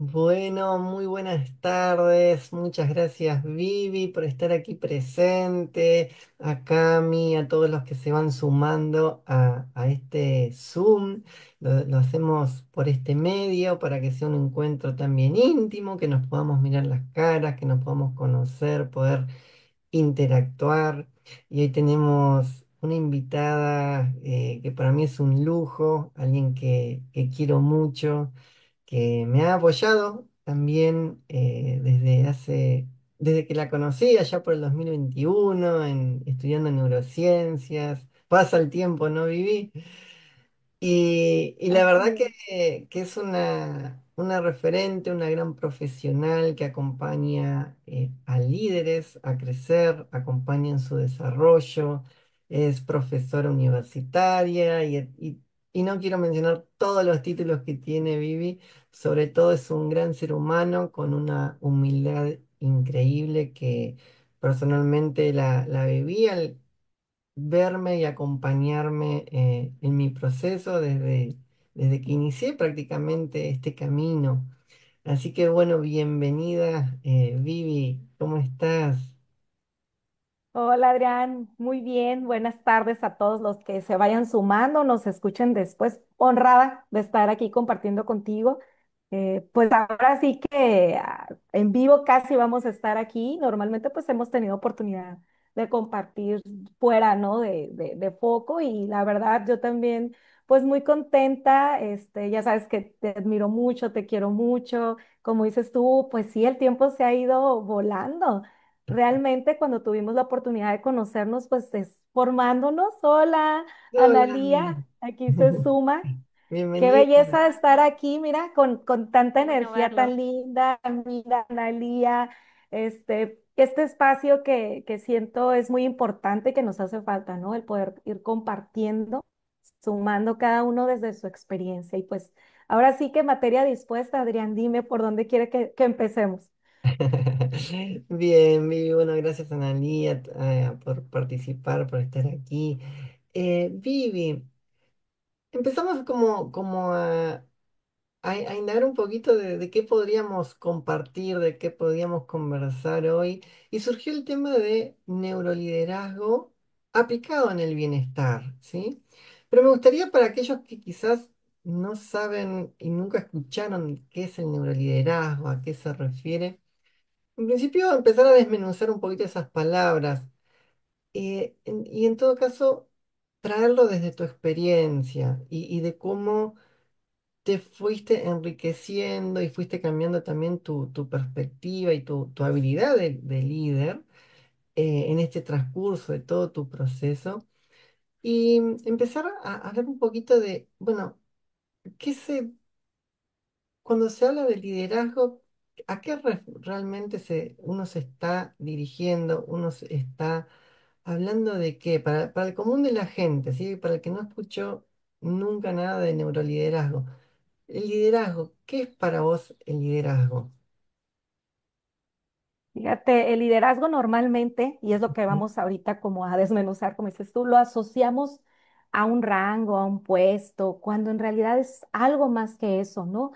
Bueno, muy buenas tardes. Muchas gracias, Vivi, por estar aquí presente, a Cami, a todos los que se van sumando a este Zoom. Lo hacemos por este medio para que sea un encuentro también íntimo, que nos podamos mirar las caras, que nos podamos conocer, poder interactuar. Y hoy tenemos una invitada que para mí es un lujo, alguien que quiero mucho, que me ha apoyado también desde que la conocí allá por el 2021, estudiando neurociencias. Pasa el tiempo, ¿no, Viví? Y la Así verdad es. que es una referente, una gran profesional que acompaña a líderes a crecer, acompaña en su desarrollo, es profesora universitaria y no quiero mencionar todos los títulos que tiene Vivi, sobre todo es un gran ser humano con una humildad increíble que personalmente la viví verme y acompañarme en mi proceso desde que inicié prácticamente este camino. Así que bueno, bienvenida, Vivi, ¿cómo estás? Hola Adrián, muy bien. Buenas tardes a todos los que se vayan sumando, nos escuchen después. Honrada de estar aquí compartiendo contigo. Pues ahora sí que en vivo casi vamos a estar aquí. Normalmente pues hemos tenido oportunidad de compartir fuera, ¿no? De foco y la verdad yo también pues muy contenta. Ya sabes que te admiro mucho, te quiero mucho. Como dices tú, pues sí, el tiempo se ha ido volando. Realmente cuando tuvimos la oportunidad de conocernos, pues es formándonos. Hola, Hola, Analía, aquí se suma. Qué bienvenida. belleza estar aquí, mira, con tanta Qué bueno energía tan verlos. linda, mira, Analía, este espacio que siento es muy importante, que nos hace falta, ¿no? El poder ir compartiendo, sumando cada uno desde su experiencia. Y pues ahora sí que materia dispuesta, Adrián, dime por dónde quiere que empecemos. Bien, Vivi, bueno, gracias Analía por participar, por estar aquí. Vivi, empezamos como a indagar un poquito de qué podríamos compartir, de qué podríamos conversar hoy, y surgió el tema de neuroliderazgo aplicado en el bienestar, ¿sí? Pero me gustaría para aquellos que quizás no saben y nunca escucharon qué es el neuroliderazgo, a qué se refiere, en principio empezar a desmenuzar un poquito esas palabras, y en todo caso traerlo desde tu experiencia y de cómo te fuiste enriqueciendo y fuiste cambiando también tu perspectiva y tu habilidad de líder en este transcurso de todo tu proceso. Y empezar a hablar un poquito de, bueno, ¿qué se, cuando se habla de liderazgo, a qué realmente uno se está dirigiendo, uno se está hablando de qué? Para el común de la gente, ¿sí? Para el que no escuchó nunca nada de neuroliderazgo. El liderazgo, ¿qué es para vos el liderazgo? Fíjate, el liderazgo normalmente, y es lo que vamos ahorita como a desmenuzar, como dices tú, lo asociamos a un rango, a un puesto, cuando en realidad es algo más que eso, ¿no?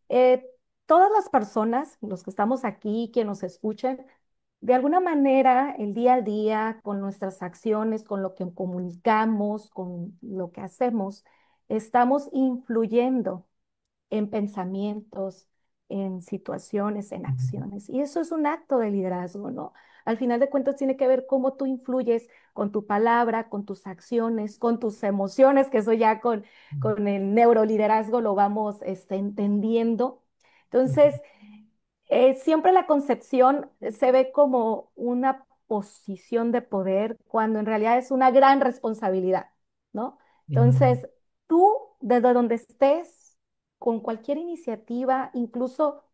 Eh, Todas las personas, los que estamos aquí, que nos escuchen, de alguna manera, el día a día, con nuestras acciones, con lo que comunicamos, con lo que hacemos, estamos influyendo en pensamientos, en situaciones, en acciones. Y eso es un acto de liderazgo, ¿no? Al final de cuentas tiene que ver cómo tú influyes con tu palabra, con tus acciones, con tus emociones, que eso ya con el neuroliderazgo lo vamos entendiendo. Entonces, siempre la concepción se ve como una posición de poder cuando en realidad es una gran responsabilidad, ¿no? Bien. Entonces, tú, desde donde estés, con cualquier iniciativa, incluso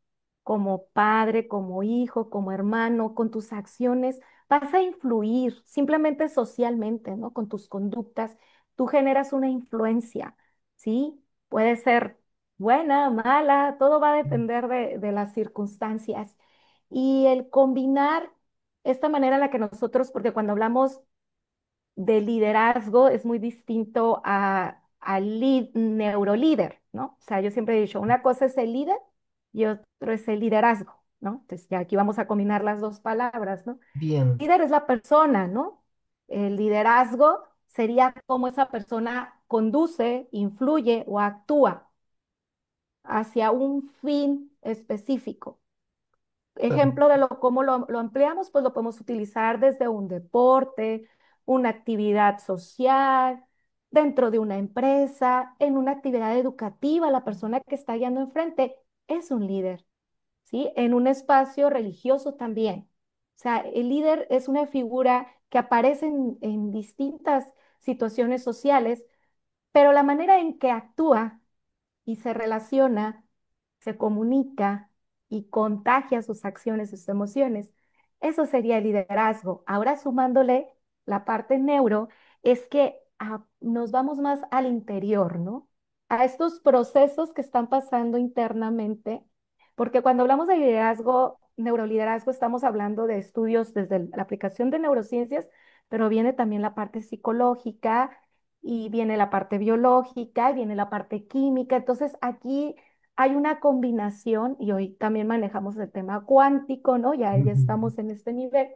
como padre, como hijo, como hermano, con tus acciones, vas a influir simplemente socialmente, ¿no? Con tus conductas, tú generas una influencia, ¿sí? Puede ser buena, mala, todo va a depender de las circunstancias. Y el combinar esta manera en la que nosotros, porque cuando hablamos de liderazgo es muy distinto al neurolíder, ¿no? O sea, yo siempre he dicho, una cosa es el líder y otro es el liderazgo, ¿no? Entonces ya aquí vamos a combinar las dos palabras, ¿no? Bien, Líder es la persona, ¿no? El liderazgo sería cómo esa persona conduce, influye o actúa hacia un fin específico. per- Ejemplo de cómo lo empleamos, pues lo podemos utilizar desde un deporte, una actividad social, dentro de una empresa, en una actividad educativa. La persona que está guiando enfrente es un líder, ¿sí? En un espacio religioso también. O sea, el líder es una figura que aparece en distintas situaciones sociales, pero la manera en que actúa y se relaciona, se comunica y contagia sus acciones, sus emociones. Eso sería el liderazgo. Ahora sumándole la parte neuro, es que nos vamos más al interior, ¿no? A estos procesos que están pasando internamente, porque cuando hablamos de liderazgo, neuroliderazgo, estamos hablando de estudios desde la aplicación de neurociencias, pero viene también la parte psicológica y viene la parte biológica, y viene la parte química. Entonces, aquí hay una combinación y hoy también manejamos el tema cuántico, ¿no? Ya estamos en este nivel.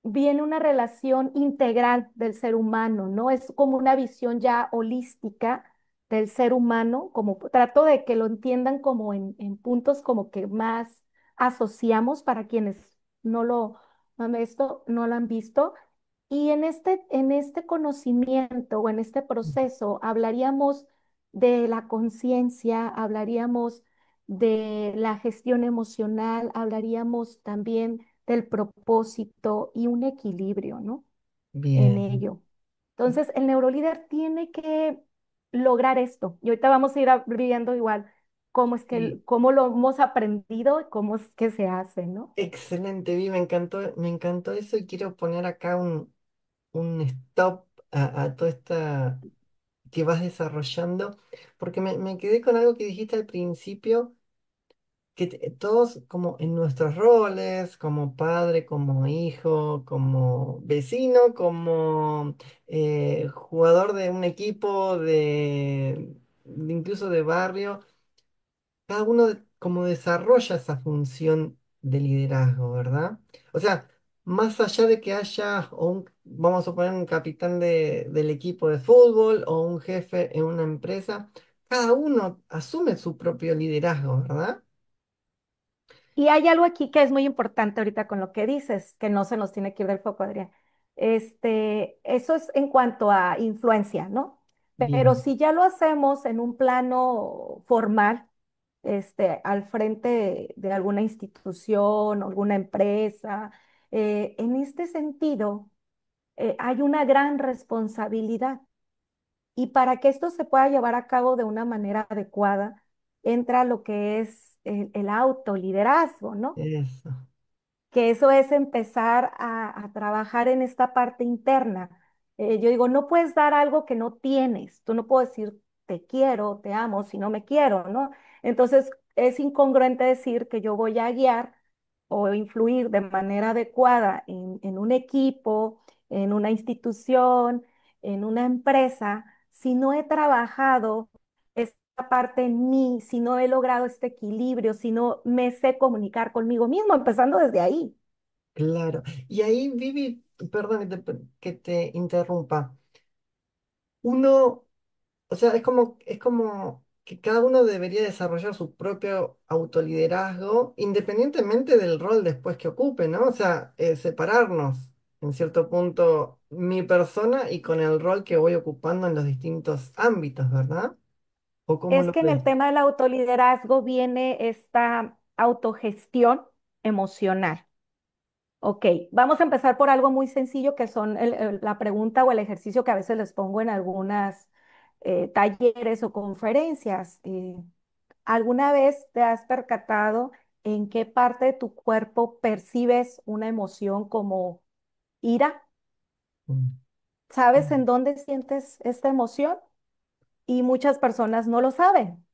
Viene una relación integral del ser humano, ¿no? Es como una visión ya holística del ser humano, como trato de que lo entiendan como en puntos como que más asociamos para quienes no lo, esto no lo han visto. Y en este conocimiento o en este proceso hablaríamos de la conciencia, hablaríamos de la gestión emocional, hablaríamos también del propósito y un equilibrio, ¿no? En bien. ello. Entonces, el neurolíder tiene que lograr esto. Y ahorita vamos a ir viendo igual cómo es Sí. cómo lo hemos aprendido y cómo es que se hace, ¿no? Excelente, Vi, me encantó eso y quiero poner acá un stop a toda esta que vas desarrollando, porque me quedé con algo que dijiste al principio, que todos como en nuestros roles, como padre, como hijo, como vecino, como jugador de un equipo, incluso de barrio, cada uno como desarrolla esa función de liderazgo, ¿verdad? O sea, más allá de que haya, vamos a suponer, un capitán del equipo de fútbol o un jefe en una empresa, cada uno asume su propio liderazgo, ¿verdad? Y hay algo aquí que es muy importante ahorita con lo que dices, que no se nos tiene que ir del foco, Adrián. Eso es en cuanto a influencia, ¿no? Pero Bien, si ya lo hacemos en un plano formal, al frente de alguna institución, alguna empresa, en este sentido, hay una gran responsabilidad. Y para que esto se pueda llevar a cabo de una manera adecuada, entra lo que es el autoliderazgo, ¿no? eso. Que eso es empezar a trabajar en esta parte interna. Yo digo, no puedes dar algo que no tienes. Tú no puedes decir, te quiero, te amo, si no me quiero, ¿no? Entonces, es incongruente decir que yo voy a guiar o influir de manera adecuada en un equipo, en una institución, en una empresa, si no he trabajado esta parte en mí, si no he logrado este equilibrio, si no me sé comunicar conmigo mismo, empezando desde ahí. Claro. Y ahí, Vivi, perdón que te interrumpa. Uno, o sea, es como que cada uno debería desarrollar su propio autoliderazgo, independientemente del rol después que ocupe, ¿no? O sea, separarnos, en cierto punto, mi persona y con el rol que voy ocupando en los distintos ámbitos, ¿verdad? ¿O cómo Es lo que en ves? el tema del autoliderazgo viene esta autogestión emocional. Ok, vamos a empezar por algo muy sencillo que son la pregunta o el ejercicio que a veces les pongo en algunas talleres o conferencias. ¿Alguna vez te has percatado en qué parte de tu cuerpo percibes una emoción como ira? Mm, ¿Sabes en dónde sientes esta emoción? Y muchas personas no lo saben.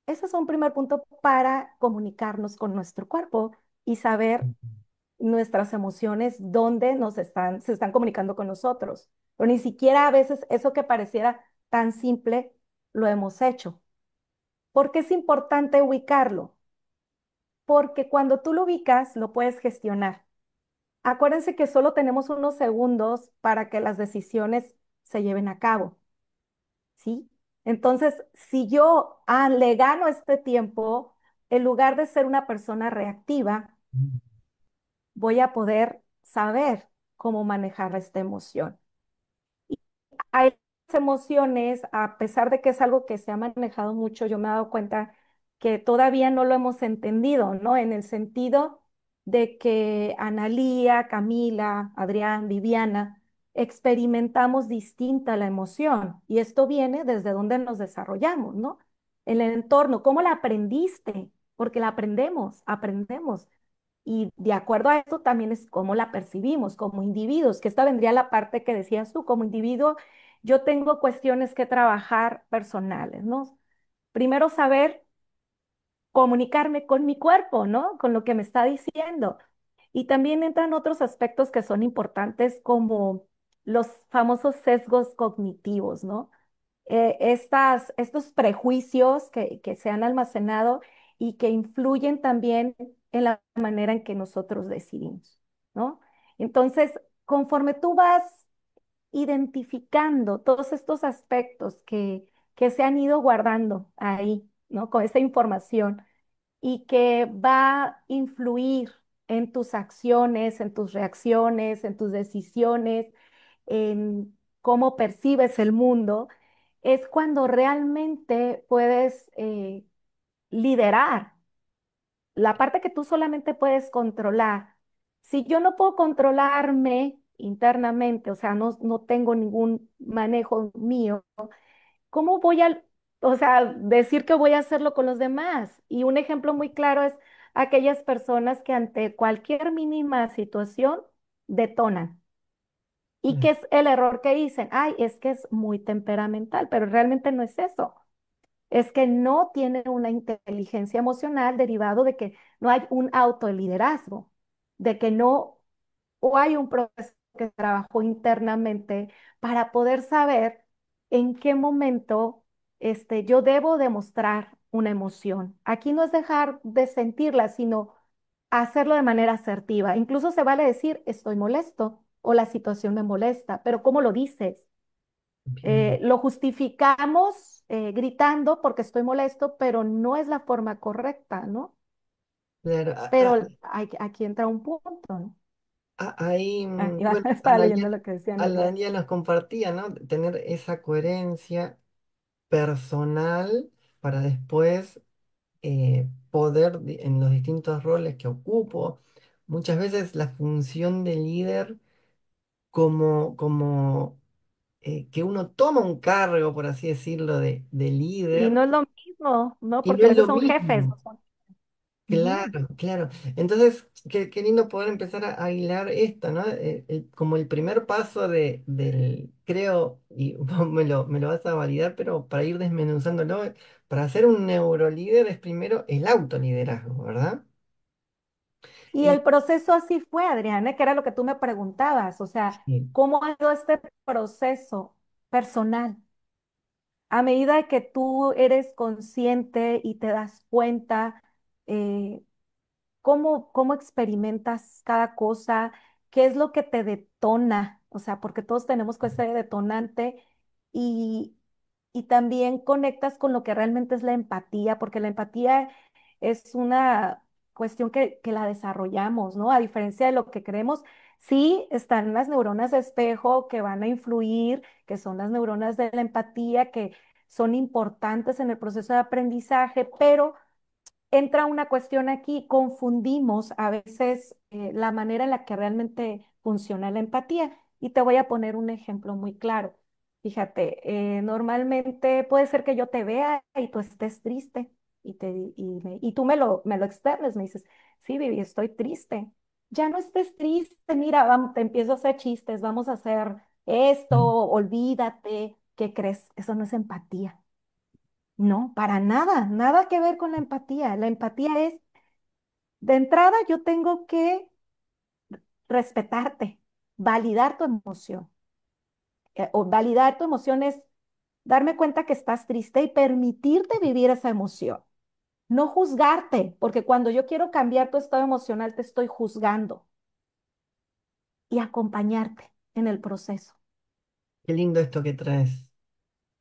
Ese es un primer punto para comunicarnos con nuestro cuerpo y saber mm, nuestras emociones, dónde se están comunicando con nosotros. Pero ni siquiera a veces eso que pareciera tan simple lo hemos hecho. ¿Por qué es importante ubicarlo? porque cuando tú lo ubicas, lo puedes gestionar. Acuérdense que solo tenemos unos segundos para que las decisiones se lleven a cabo, ¿sí? Entonces, si yo le gano este tiempo, en lugar de ser una persona reactiva, voy a poder saber cómo manejar esta emoción. Hay emociones, a pesar de que es algo que se ha manejado mucho, yo me he dado cuenta que todavía no lo hemos entendido, ¿no? En el sentido de que Analía, Camila, Adrián, Viviana, experimentamos distinta la emoción y esto viene desde donde nos desarrollamos, ¿no? En el entorno, ¿cómo la aprendiste? Porque la aprendemos. Y de acuerdo a eso también es cómo la percibimos como individuos, que esta vendría la parte que decías tú, como individuo, yo tengo cuestiones que trabajar personales, ¿no? Primero saber comunicarme con mi cuerpo, ¿no? Con lo que me está diciendo. Y también entran otros aspectos que son importantes como los famosos sesgos cognitivos, ¿no? Estos prejuicios que se han almacenado y que influyen también en la manera en que nosotros decidimos, ¿no? Entonces, conforme tú vas identificando todos estos aspectos que se han ido guardando ahí, ¿no? Con esta información y que va a influir en tus acciones, en tus reacciones, en tus decisiones, en cómo percibes el mundo, es cuando realmente puedes liderar la parte que tú solamente puedes controlar. Si yo no puedo controlarme internamente, o sea, no tengo ningún manejo mío, ¿cómo voy a, o sea, decir que voy a hacerlo con los demás? Y un ejemplo muy claro es aquellas personas que ante cualquier mínima situación detonan. ¿Y qué es el error que dicen? Ay, es que es muy temperamental, pero realmente no es eso. Es que no tiene una inteligencia emocional derivado de que no hay un autoliderazgo, de que no o hay un proceso que trabajó internamente para poder saber en qué momento yo debo demostrar una emoción. Aquí no es dejar de sentirla, sino hacerlo de manera asertiva. Incluso se vale decir estoy molesto o la situación me molesta, pero ¿cómo lo dices? Bien, Lo justificamos gritando porque estoy molesto, pero no es la forma correcta, ¿no? claro. Pero aquí entra un punto, ¿no? Ahí, bueno, Estaba leyendo lo que decía Analia. Analia nos compartía, ¿no? Tener esa coherencia personal para después poder, en los distintos roles que ocupo, muchas veces la función de líder como que uno toma un cargo, por así decirlo, de Y líder, no es lo mismo, ¿no? y no Porque a es veces lo son jefes. mismo. No son- Ujú. Claro, claro. Entonces, qué lindo poder empezar a hilar esto, ¿no? Como el primer paso creo, y vos me lo vas a validar, pero para ir desmenuzándolo, para ser un neurolíder es primero el autoliderazgo, ¿verdad? Y Y el proceso así fue, Adriana, que era lo que tú me preguntabas, o sea, sí, ¿cómo ha ido este proceso personal? A medida de que tú eres consciente y te das cuenta, eh, cómo experimentas cada cosa, qué es lo que te detona, o sea, porque todos tenemos que ser detonante y, y también conectas con lo que realmente es la empatía, porque la empatía es una cuestión que la desarrollamos, ¿no? A diferencia de lo que creemos, sí están las neuronas de espejo que van a influir, que son las neuronas de la empatía, que son importantes en el proceso de aprendizaje, pero entra una cuestión aquí, confundimos a veces la manera en la que realmente funciona la empatía. Y te voy a poner un ejemplo muy claro. Fíjate, normalmente puede ser que yo te vea y tú estés triste y tú me lo externes, me dices, sí, Vivi, estoy triste. Ya no estés triste, mira, vamos, te empiezo a hacer chistes, vamos a hacer esto, olvídate, ¿qué crees? Eso no es empatía. No, para nada, nada que ver con la empatía. La empatía es, de entrada, yo tengo que respetarte, validar tu emoción. O validar tu emoción es darme cuenta que estás triste y permitirte vivir esa emoción. No juzgarte, porque cuando yo quiero cambiar tu estado emocional, te estoy juzgando y acompañarte en el proceso. Qué lindo esto que traes.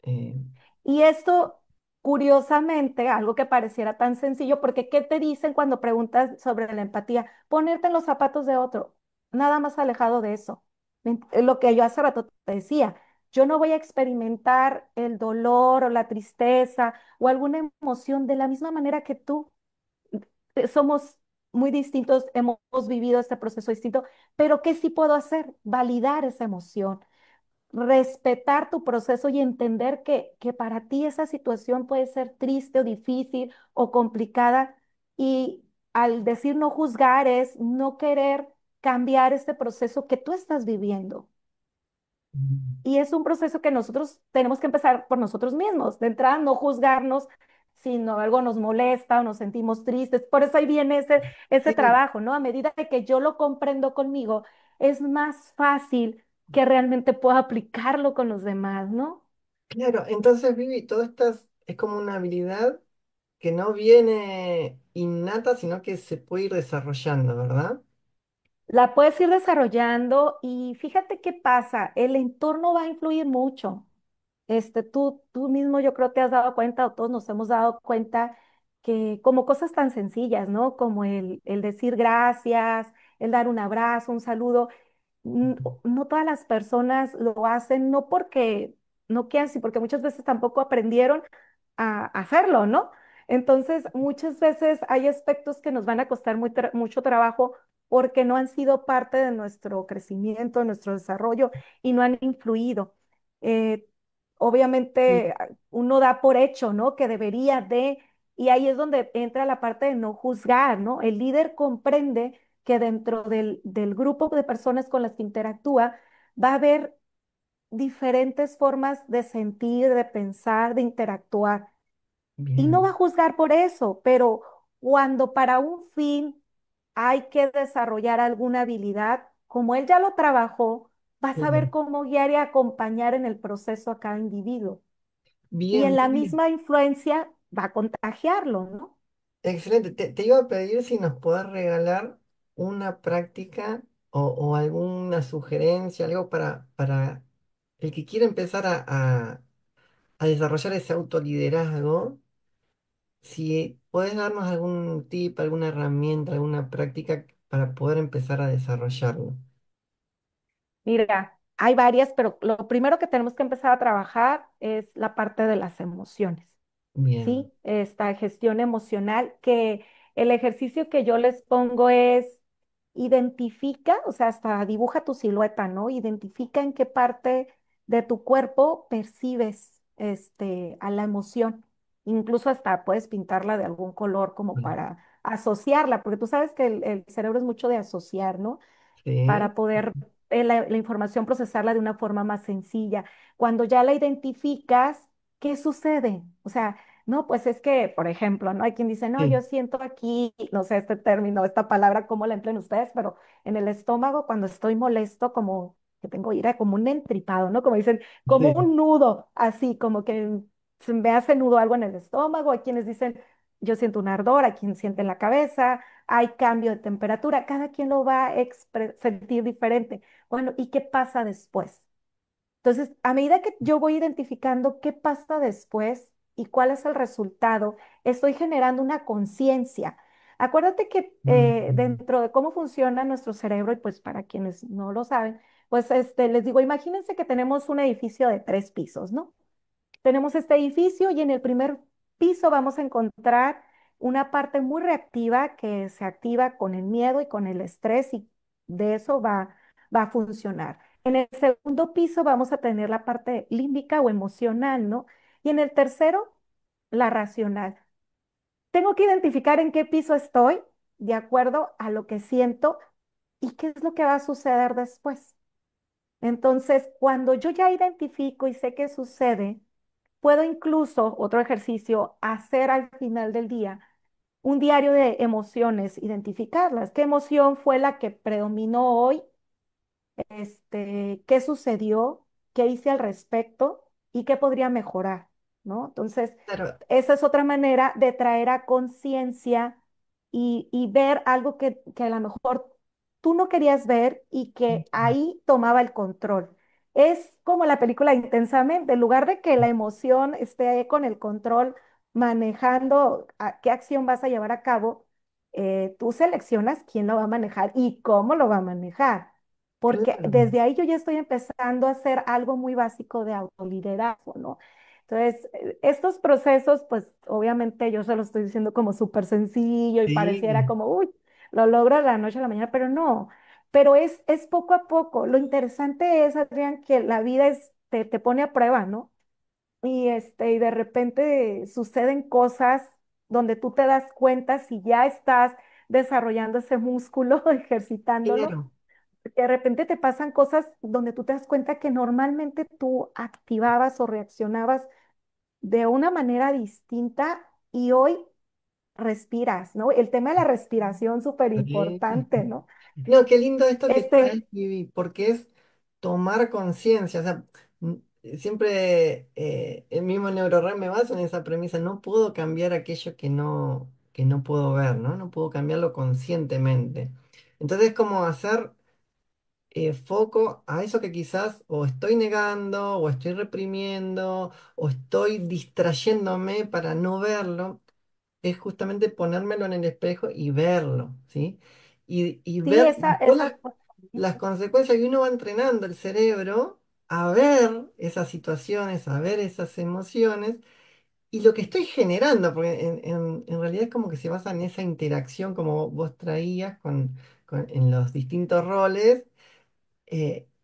eh, Y esto, curiosamente, algo que pareciera tan sencillo, porque ¿qué te dicen cuando preguntas sobre la empatía? Ponerte en los zapatos de otro, nada más alejado de eso. Lo que yo hace rato te decía, yo no voy a experimentar el dolor o la tristeza o alguna emoción de la misma manera que tú. Somos muy distintos, hemos vivido este proceso distinto, pero ¿qué sí puedo hacer? Validar esa emoción, respetar tu proceso y entender que para ti esa situación puede ser triste o difícil o complicada. Y al decir no juzgar es no querer cambiar este proceso que tú estás viviendo. Y es un proceso que nosotros tenemos que empezar por nosotros mismos. De entrada, no juzgarnos si no, algo nos molesta o nos sentimos tristes. Por eso ahí viene ese sí, trabajo, ¿no? A medida de que yo lo comprendo conmigo, es más fácil que realmente pueda aplicarlo con los demás, ¿no? claro, entonces Vivi, todo esto es como una habilidad que no viene innata, sino que se puede ir desarrollando, ¿verdad? La puedes ir desarrollando y fíjate qué pasa, el entorno va a influir mucho. Tú mismo yo creo te has dado cuenta, o todos nos hemos dado cuenta que como cosas tan sencillas, ¿no? Como el decir gracias, el dar un abrazo, un saludo, no todas las personas lo hacen, no porque no quieran, sino porque muchas veces tampoco aprendieron a hacerlo, ¿no? Entonces, muchas veces hay aspectos que nos van a costar mucho trabajo porque no han sido parte de nuestro crecimiento, de nuestro desarrollo y no han influido. Eh, Sí, Obviamente, uno da por hecho, ¿no? Que debería de, y ahí es donde entra la parte de no juzgar, ¿no? El líder comprende que dentro del grupo de personas con las que interactúa va a haber diferentes formas de sentir, de pensar, de interactuar. Y no va a bien, juzgar por eso, pero cuando para un fin hay que desarrollar alguna habilidad, como él ya lo trabajó, va a saber claro. cómo guiar y acompañar en el proceso a cada individuo. Y Bien, en la Vivi, misma influencia va a contagiarlo, ¿no? excelente. Te iba a pedir si nos podés regalar una práctica o alguna sugerencia, algo para el que quiere empezar a desarrollar ese autoliderazgo. Si puedes darnos algún tip, alguna herramienta, alguna práctica para poder empezar a desarrollarlo. Mira, hay varias, pero lo primero que tenemos que empezar a trabajar es la parte de las emociones. Bien, ¿Sí? Esta gestión emocional, que el ejercicio que yo les pongo es identifica, o sea, hasta dibuja tu silueta, ¿no? Identifica en qué parte de tu cuerpo percibes a la emoción. Incluso hasta puedes pintarla de algún color como bueno, para asociarla, porque tú sabes que el cerebro es mucho de asociar, ¿no? sí, Para poder la información procesarla de una forma más sencilla. Cuando ya la identificas, ¿qué sucede? O sea, no, pues es que, por ejemplo, ¿no? Hay quien dice, no, yo sí, siento aquí, no sé este término, esta palabra, cómo la emplean ustedes, pero en el estómago, cuando estoy molesto, como que tengo ira, como un entripado, ¿no? Como dicen, como sí, un nudo, así, como que se me hace nudo algo en el estómago. Hay quienes dicen, yo siento un ardor, hay quien siente en la cabeza, hay cambio de temperatura, cada quien lo va a sentir diferente. Bueno, ¿y qué pasa después? Entonces, a medida que yo voy identificando qué pasa después y cuál es el resultado, estoy generando una conciencia. Acuérdate que mm, dentro de cómo funciona nuestro cerebro, y pues para quienes no lo saben, pues les digo, imagínense que tenemos un edificio de 3 pisos, ¿no? Tenemos este edificio y en el primer piso vamos a encontrar una parte muy reactiva que se activa con el miedo y con el estrés y de eso va a funcionar. En el segundo piso vamos a tener la parte límbica o emocional, ¿no? Y en el tercero, la racional. Tengo que identificar en qué piso estoy de acuerdo a lo que siento y qué es lo que va a suceder después. Entonces, cuando yo ya identifico y sé qué sucede, puedo incluso, otro ejercicio, hacer al final del día un diario de emociones, identificarlas. ¿Qué emoción fue la que predominó hoy? ¿Qué sucedió? ¿Qué hice al respecto? ¿Y qué podría mejorar? ¿no? Entonces, Claro, esa es otra manera de traer a conciencia y ver algo que a lo mejor tú no querías ver y que ahí tomaba el control. Es como la película Intensamente, en lugar de que la emoción esté ahí con el control manejando qué acción vas a llevar a cabo, tú seleccionas quién lo va a manejar y cómo lo va a manejar. Porque claro, desde ahí yo ya estoy empezando a hacer algo muy básico de autoliderazgo, ¿no? Entonces, estos procesos, pues obviamente yo se lo estoy diciendo como súper sencillo y pareciera sí, como, uy, lo logro de la noche a la mañana, pero no, pero es poco a poco. Lo interesante es, Adrián, que la vida te pone a prueba, ¿no? Y de repente suceden cosas donde tú te das cuenta si ya estás desarrollando ese músculo, ejercitándolo, claro, que de repente te pasan cosas donde tú te das cuenta que normalmente tú activabas o reaccionabas de una manera distinta y hoy respiras, ¿no? El tema de la respiración súper sí. importante, ¿no? No, qué lindo esto que Este, traes, Vivi, porque es tomar conciencia. O sea, siempre el mismo NeuroRem me basa en esa premisa. No puedo cambiar aquello que no puedo ver, ¿no? No puedo cambiarlo conscientemente. Entonces es como hacer foco a eso que quizás o estoy negando, o estoy reprimiendo, o estoy distrayéndome para no verlo, es justamente ponérmelo en el espejo y verlo, ¿sí? Y sí, ver después esa, las consecuencias, y uno va entrenando el cerebro a ver esas situaciones, a ver esas emociones, y lo que estoy generando, porque en realidad es como que se basa en esa interacción como vos traías en los distintos roles,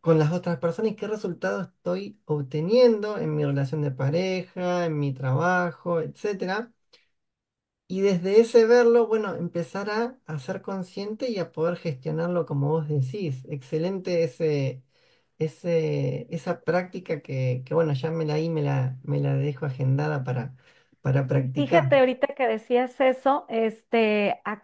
con las otras personas y qué resultado estoy obteniendo en mi relación de pareja, en mi trabajo, etcétera. Y desde ese verlo, bueno, empezar a ser consciente y a poder gestionarlo como vos decís. Excelente esa práctica que bueno, ya me la dejo agendada para practicar. fíjate ahorita que decías eso,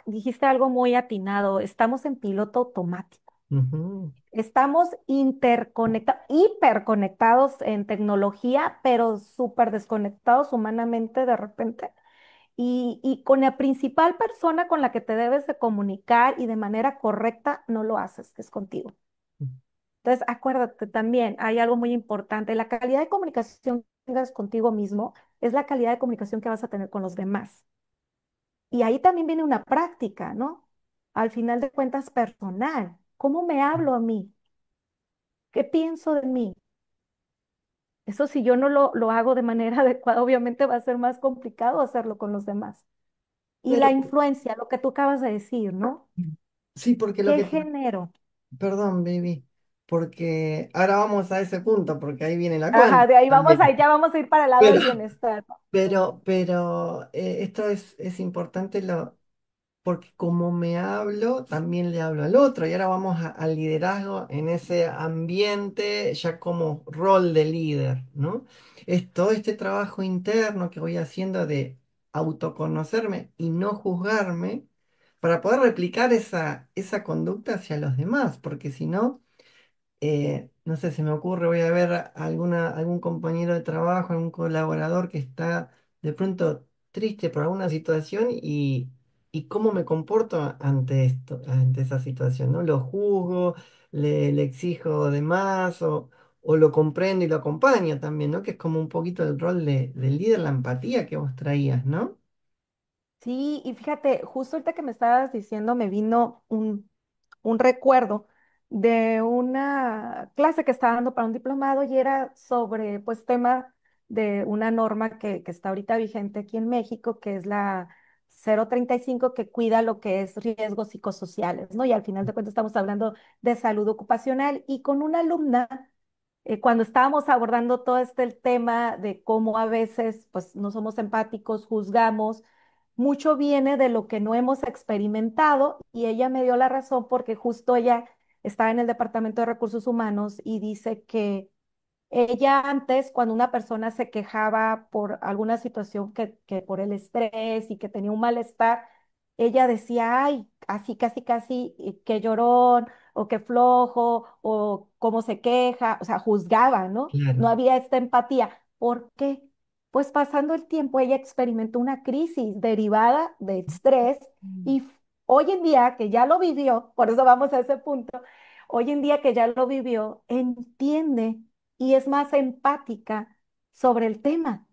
dijiste algo muy atinado, estamos en piloto automático. Ujú, Estamos interconectados, hiperconectados en tecnología, pero súper desconectados humanamente de repente. Y con la principal persona con la que te debes de comunicar y de manera correcta, no lo haces, que es contigo. Entonces, acuérdate también, hay algo muy importante, la calidad de comunicación que tengas contigo mismo es la calidad de comunicación que vas a tener con los demás. Y ahí también viene una práctica, ¿no? Al final de cuentas, personal. ¿Cómo me hablo a mí? ¿Qué pienso de mí? Eso si yo no lo hago de manera adecuada, obviamente va a ser más complicado hacerlo con los demás. Y la claro, influencia, lo que tú acabas de decir, ¿no? sí, porque lo ¿Qué que... genero? Perdón, baby, porque ahora vamos a ese punto, porque ahí viene la Ajá, cuenta de ahí vamos también. a, ya vamos a ir para el lado Pero, del bienestar, ¿no? esto es importante porque como me hablo, también le hablo al otro. Y ahora vamos al liderazgo en ese ambiente ya como rol de líder, ¿no? Es todo este trabajo interno que voy haciendo de autoconocerme y no juzgarme para poder replicar esa conducta hacia los demás, porque si no no sé, se me ocurre, voy a ver a algún compañero de trabajo, algún colaborador que está de pronto triste por alguna situación y cómo me comporto ante esto, ante esa situación, ¿no? Lo juzgo, le exijo de más o lo comprendo y lo acompaño también, ¿no? Que es como un poquito el rol del líder, la empatía que vos traías, ¿no? Sí, y fíjate, justo ahorita que me estabas diciendo, me vino un recuerdo de una clase que estaba dando para un diplomado y era sobre, pues, tema de una norma que está ahorita vigente aquí en México, que es la 035 que cuida lo que es riesgos psicosociales, ¿no? Y al final de cuentas estamos hablando de salud ocupacional y con una alumna cuando estábamos abordando todo este el tema de cómo a veces pues no somos empáticos, juzgamos, mucho viene de lo que no hemos experimentado y ella me dio la razón porque justo ella estaba en el Departamento de Recursos Humanos y dice que ella antes, cuando una persona se quejaba por alguna situación que por el estrés y que tenía un malestar, ella decía, ay, así casi casi, qué llorón, o qué flojo, o cómo se queja, o sea, juzgaba, ¿no? No Claro, había esta empatía. ¿Por qué? pues pasando el tiempo ella experimentó una crisis derivada de estrés Mm. y hoy en día que ya lo vivió, por eso vamos a ese punto, hoy en día que ya lo vivió, entiende y es más empática sobre el tema.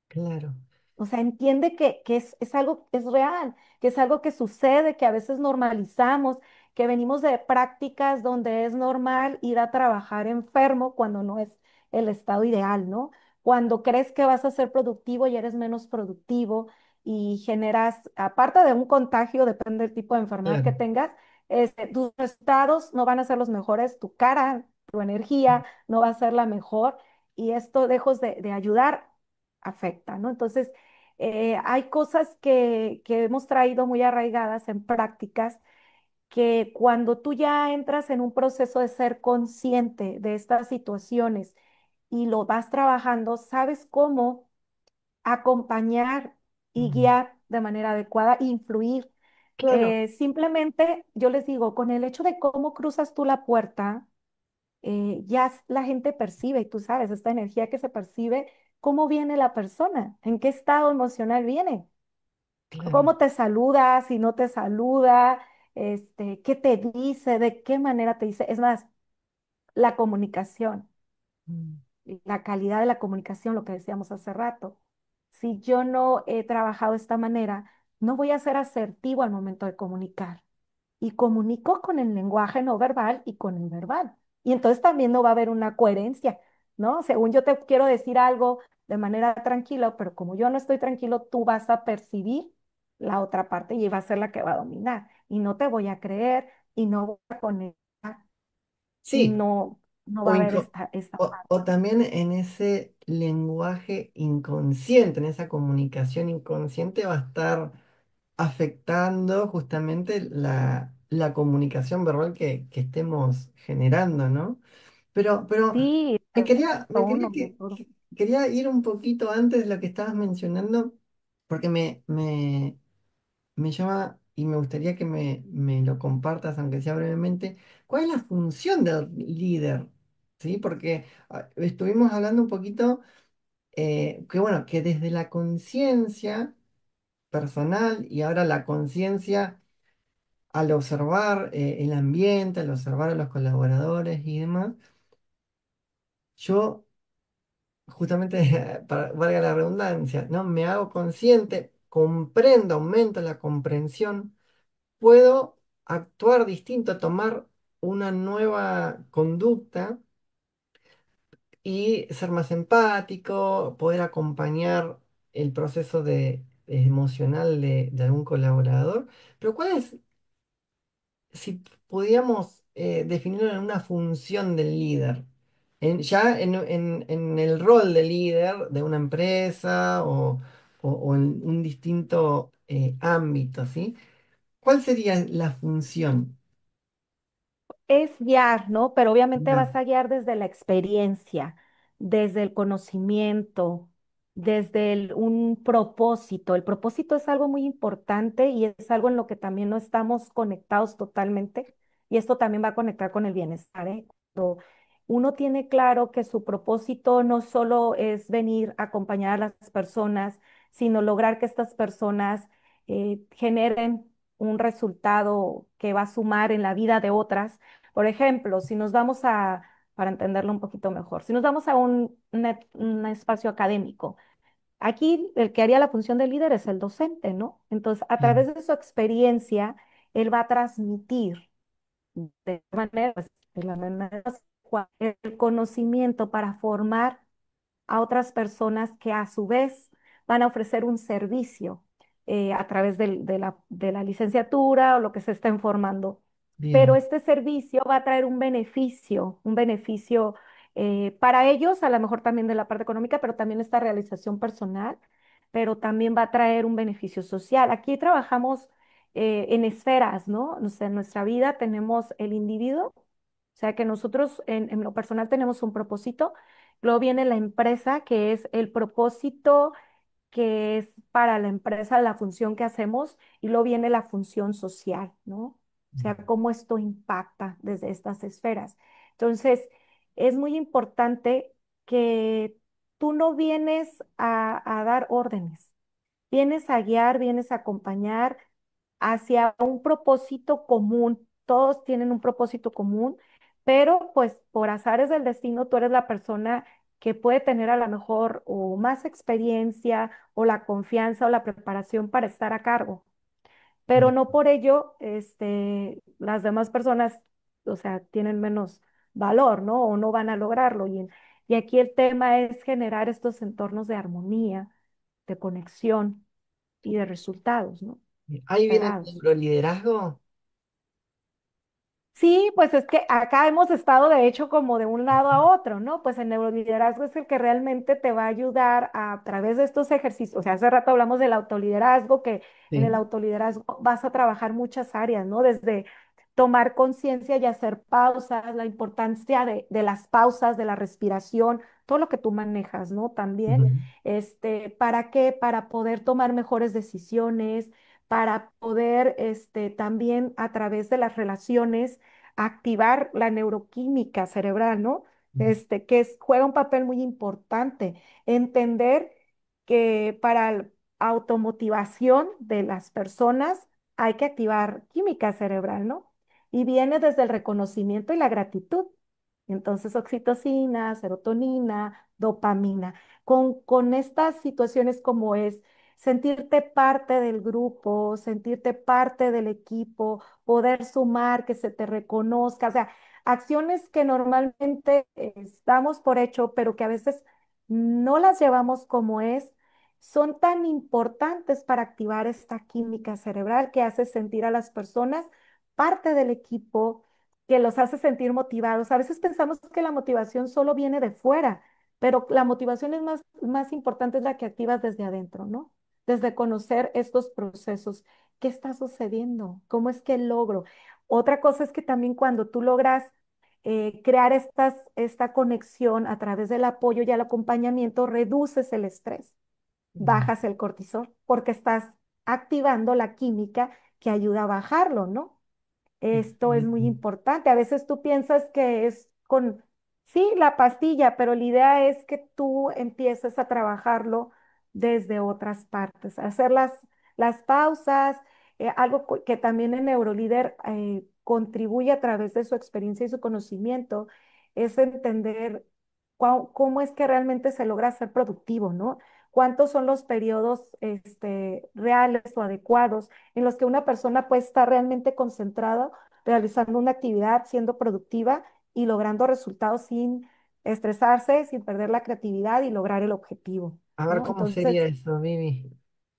Claro, O sea, entiende que es algo, es real, que es algo que sucede, que a veces normalizamos, que venimos de prácticas donde es normal ir a trabajar enfermo cuando no es el estado ideal, ¿no? Cuando crees que vas a ser productivo y eres menos productivo y generas, aparte de un contagio, depende del tipo de enfermedad que claro. tengas, tus resultados no van a ser los mejores, tu cara, tu energía no va a ser la mejor y esto, lejos de ayudar, afecta, ¿no? Entonces, hay cosas que hemos traído muy arraigadas en prácticas que cuando tú ya entras en un proceso de ser consciente de estas situaciones y lo vas trabajando, sabes cómo acompañar y Mm. guiar de manera adecuada, influir. Claro, Simplemente, yo les digo, con el hecho de cómo cruzas tú la puerta, la gente percibe, y tú sabes, esta energía que se percibe, cómo viene la persona, en qué estado emocional viene, claro. cómo te saluda, si no te saluda, qué te dice, de qué manera te dice. Es más, la comunicación, Mm. la calidad de la comunicación, lo que decíamos hace rato. Si yo no he trabajado de esta manera, no voy a ser asertivo al momento de comunicar y comunico con el lenguaje no verbal y con el verbal. Y entonces también no va a haber una coherencia, ¿no? Según yo te quiero decir algo de manera tranquila, pero como yo no estoy tranquilo, tú vas a percibir la otra parte y va a ser la que va a dominar. Y no te voy a creer y no voy a conectar y Sí, no o, va a haber inclu- esta o también en ese lenguaje inconsciente, en esa comunicación inconsciente va a estar afectando justamente la comunicación verbal que estemos generando, ¿no? Pero sí, me el quería, me quería, tono de que, todo. quería ir un poquito antes de lo que estabas mencionando, porque me llama y me gustaría que me lo compartas, aunque sea brevemente, ¿cuál es la función del líder? ¿Sí? Porque estuvimos hablando un poquito, que bueno, que desde la conciencia personal y ahora la conciencia al observar el ambiente, al observar a los colaboradores y demás, yo justamente, para, valga la redundancia, ¿no? Me hago consciente, comprendo, aumento la comprensión, puedo actuar distinto, tomar una nueva conducta y ser más empático, poder acompañar el proceso emocional de algún colaborador. Pero ¿cuál es, si pudiéramos definirlo en una función del líder? Ya en el rol de líder de una empresa o en un distinto ámbito, ¿sí? ¿Cuál sería la función? Es guiar, ¿no? Pero obviamente Ya. vas a guiar desde la experiencia, desde el conocimiento, desde un propósito. El propósito es algo muy importante y es algo en lo que también no estamos conectados totalmente. Y esto también va a conectar con el bienestar, ¿eh? Cuando uno tiene claro que su propósito no solo es venir a acompañar a las personas, sino lograr que estas personas generen un resultado que va a sumar en la vida de otras. Por ejemplo, si nos vamos para entenderlo un poquito mejor, si nos vamos a un espacio académico, aquí el que haría la función de líder es el docente, ¿no? Entonces, a Bien, través de su experiencia, él va a transmitir de manera, pues, de la manera adecuada, el conocimiento para formar a otras personas que a su vez van a ofrecer un servicio a través de la licenciatura o lo que se estén formando. Pero bien, este servicio va a traer un beneficio para ellos, a lo mejor también de la parte económica, pero también esta realización personal, pero también va a traer un beneficio social. Aquí trabajamos en esferas, ¿no? O sea, en nuestra vida tenemos el individuo, o sea que nosotros en lo personal tenemos un propósito. Luego viene la empresa, que es el propósito que es para la empresa la función que hacemos, y luego viene la función social, ¿no? O sea, cómo esto impacta desde estas esferas. Entonces, es muy importante que tú no vienes a dar órdenes, vienes a guiar, vienes a acompañar hacia un propósito común. Todos tienen un propósito común, pero pues por azares del destino tú eres la persona que puede tener a lo mejor o más experiencia o la confianza o la preparación para estar a cargo, pero Ya. no por ello, las demás personas, o sea, tienen menos valor, ¿no? O no van a lograrlo. Y aquí el tema es generar estos entornos de armonía, de conexión y de resultados, ¿no? Ahí viene el Esperados. neuroliderazgo. Sí, pues es que acá hemos estado de hecho como de un lado a otro, ¿no? Pues el neuroliderazgo es el que realmente te va a ayudar a través de estos ejercicios. O sea, hace rato hablamos del autoliderazgo, que en el Sí. autoliderazgo vas a trabajar muchas áreas, ¿no? Desde tomar conciencia y hacer pausas, la importancia de las pausas, de la respiración, todo lo que tú manejas, ¿no? También, Ujú. ¿para qué? Para poder tomar mejores decisiones, para poder, también a través de las relaciones activar la neuroquímica cerebral, ¿no? Juega un papel muy importante. Entender que para la automotivación de las personas hay que activar química cerebral, ¿no? Y viene desde el reconocimiento y la gratitud. Entonces, oxitocina, serotonina, dopamina. Con estas situaciones como es sentirte parte del grupo, sentirte parte del equipo, poder sumar, que se te reconozca, o sea, acciones que normalmente damos por hecho, pero que a veces no las llevamos como es, son tan importantes para activar esta química cerebral que hace sentir a las personas parte del equipo, que los hace sentir motivados. A veces pensamos que la motivación solo viene de fuera, pero la motivación es más importante es la que activas desde adentro, ¿no? Desde conocer estos procesos. ¿Qué está sucediendo? ¿Cómo es que logro? Otra cosa es que también cuando tú logras crear esta conexión a través del apoyo y el acompañamiento, reduces el estrés, Ya. bajas el cortisol, porque estás activando la química que ayuda a bajarlo, ¿no? Esto es muy Excelente. importante. A veces tú piensas que es con, sí, la pastilla, pero la idea es que tú empieces a trabajarlo desde otras partes, hacer las pausas, algo que también el neurolíder contribuye a través de su experiencia y su conocimiento, es entender cómo es que realmente se logra ser productivo, ¿no? ¿Cuántos son los periodos reales o adecuados en los que una persona puede estar realmente concentrada realizando una actividad, siendo productiva y logrando resultados sin estresarse, sin perder la creatividad y lograr el objetivo, A ver ¿no? cómo Entonces, sería eso, Vivi.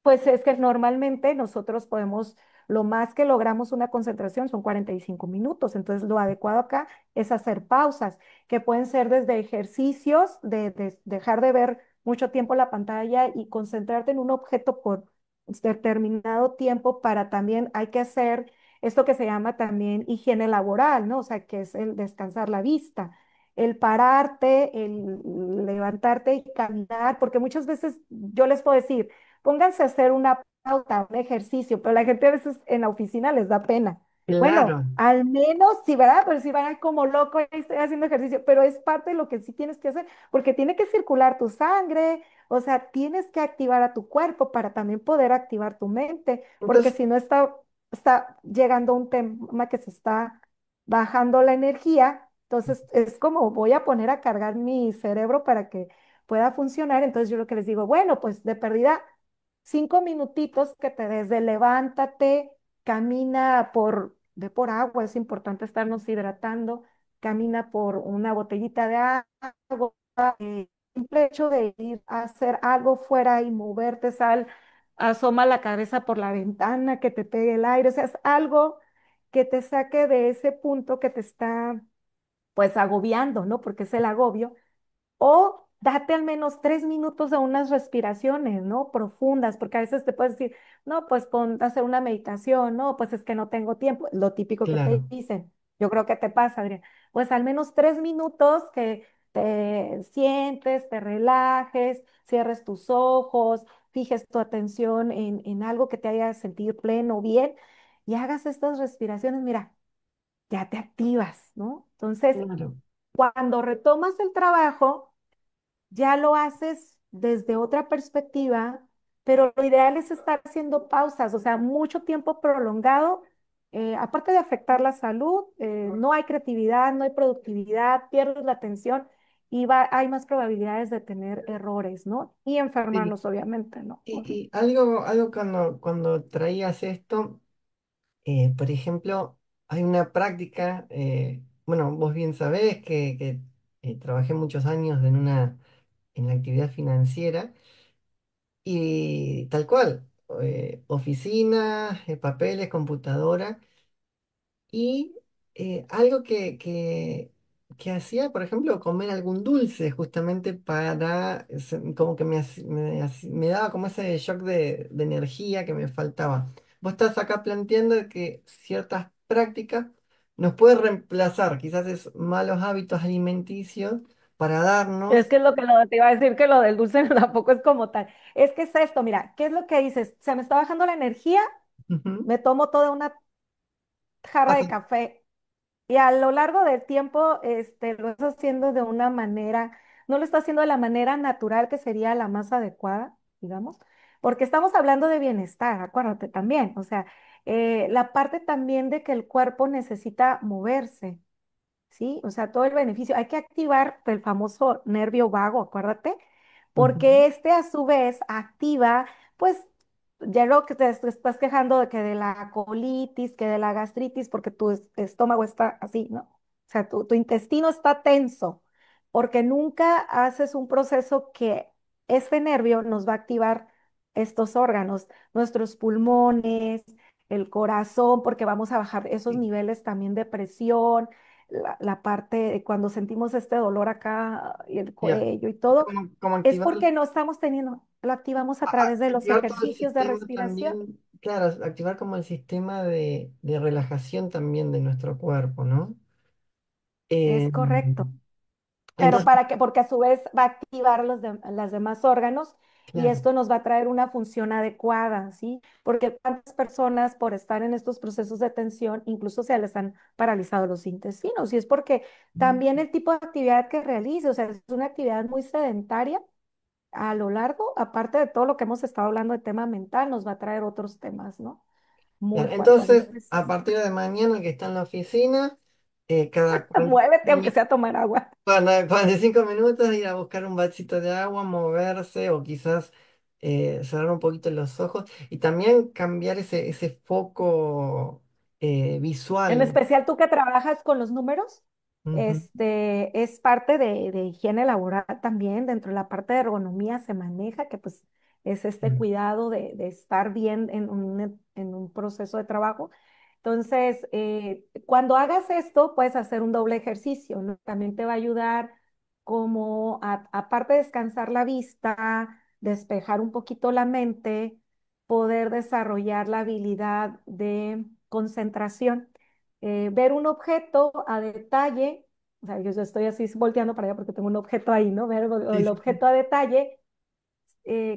pues es que normalmente nosotros podemos, lo más que logramos una concentración son 45 minutos, entonces lo adecuado acá es hacer pausas, que pueden ser desde ejercicios, de dejar de ver mucho tiempo la pantalla y concentrarte en un objeto por determinado tiempo para también, hay que hacer esto que se llama también higiene laboral, ¿no? O sea, que es el descansar la vista. El pararte, el levantarte y caminar, porque muchas veces yo les puedo decir, pónganse a hacer una pauta, un ejercicio, pero la gente a veces en la oficina les da pena. Bueno, Claro. al menos, sí, ¿verdad? Pero si van ahí como loco, ahí estoy haciendo ejercicio, pero es parte de lo que sí tienes que hacer, porque tiene que circular tu sangre, o sea, tienes que activar a tu cuerpo para también poder activar tu mente, porque Entonces, si no está llegando un tema que se está bajando la energía, entonces es como voy a poner a cargar mi cerebro para que pueda funcionar. Entonces yo lo que les digo, bueno, pues de perdida 5 minutitos que te des de levántate, camina por agua, es importante estarnos hidratando, camina por una botellita de agua, simple hecho de ir a hacer algo fuera y moverte, asoma la cabeza por la ventana, que te pegue el aire, o sea, es algo que te saque de ese punto que te está pues agobiando, ¿no? Porque es el agobio o date al menos 3 minutos de unas respiraciones, ¿no? Profundas, porque a veces te puedes decir, no, pues ponte a hacer una meditación, no, pues es que no tengo tiempo, lo típico que te claro, dicen. Yo creo que te pasa, Adrián. Pues al menos 3 minutos que te sientes, te relajes, cierres tus ojos, fijes tu atención en algo que te haga sentir pleno, bien, y hagas estas respiraciones, mira, ya te activas, ¿no? Entonces, claro. cuando retomas el trabajo, ya lo haces desde otra perspectiva, pero lo ideal es estar haciendo pausas, o sea, mucho tiempo prolongado, aparte de afectar la salud, no hay creatividad, no hay productividad, pierdes la atención y hay más probabilidades de tener errores, ¿no? Y Sí. enfermarnos, obviamente, ¿no? Y algo cuando traías esto, por ejemplo, hay una práctica, bueno, vos bien sabés que trabajé muchos años en la actividad financiera y tal cual, oficina, papeles, computadora. Y algo que hacía, por ejemplo, comer algún dulce, justamente para, como que me daba como ese shock de energía que me faltaba. Vos estás acá planteando de que ciertas prácticas nos pueden reemplazar, quizás es malos hábitos alimenticios para Es darnos. que es lo que te iba a decir que lo del dulce tampoco es como tal. Es que es esto, mira, ¿qué es lo que dices? Se me está bajando la energía, Ujú. me tomo toda una jarra de Hace- café. Y a lo largo del tiempo, lo estás haciendo de una manera, no lo estás haciendo de la manera natural que sería la más adecuada, digamos, porque estamos hablando de bienestar, acuérdate también, o sea, la parte también de que el cuerpo necesita moverse. ¿Sí? O sea, todo el beneficio. Hay que activar el famoso nervio vago, acuérdate, Ujú. porque este a su vez activa, pues, ya lo que te estás quejando de que de la colitis, que de la gastritis, porque tu estómago está así, ¿no? O sea, tu intestino está tenso, porque nunca haces un proceso que este nervio nos va a activar estos órganos, nuestros pulmones, el corazón, porque vamos a bajar esos Sí, niveles también de presión, la parte de cuando sentimos este dolor acá y el ya. cuello y todo, Como es activar porque no estamos teniendo, lo activamos a través de los activar todo el ejercicios de sistema respiración. también, claro, activar como el sistema de relajación también de nuestro cuerpo, ¿no? Es Eh, correcto. Pero entonces, para que, porque a su vez va a activar los demás órganos y claro. esto nos va a traer una función adecuada, ¿sí? Porque cuántas personas por estar en estos procesos de tensión incluso se les han paralizado los intestinos y es porque también el tipo de actividad que realice, o sea, es una actividad muy sedentaria a lo largo, aparte de todo lo que hemos estado hablando de tema mental, nos va a traer otros temas, ¿no? Muy Claro, fuertes. entonces, Entonces, a partir de mañana que está en la oficina, cada muévete aunque sea a tomar agua. 45 minutos ir a buscar un vasito de agua, moverse o quizás cerrar un poquito los ojos y también cambiar ese foco En visual. especial tú que trabajas con los números, Ujú, es parte de higiene laboral también, dentro de la parte de ergonomía se maneja, que pues es este mm, cuidado de estar bien en un proceso de trabajo. Entonces, cuando hagas esto, puedes hacer un doble ejercicio, ¿no? También te va a ayudar como, aparte de descansar la vista, despejar un poquito la mente, poder desarrollar la habilidad de concentración, ver un objeto a detalle, o sea, yo estoy así volteando para allá porque tengo un objeto ahí, ¿no? Ver sí, el sí, sí, objeto a detalle,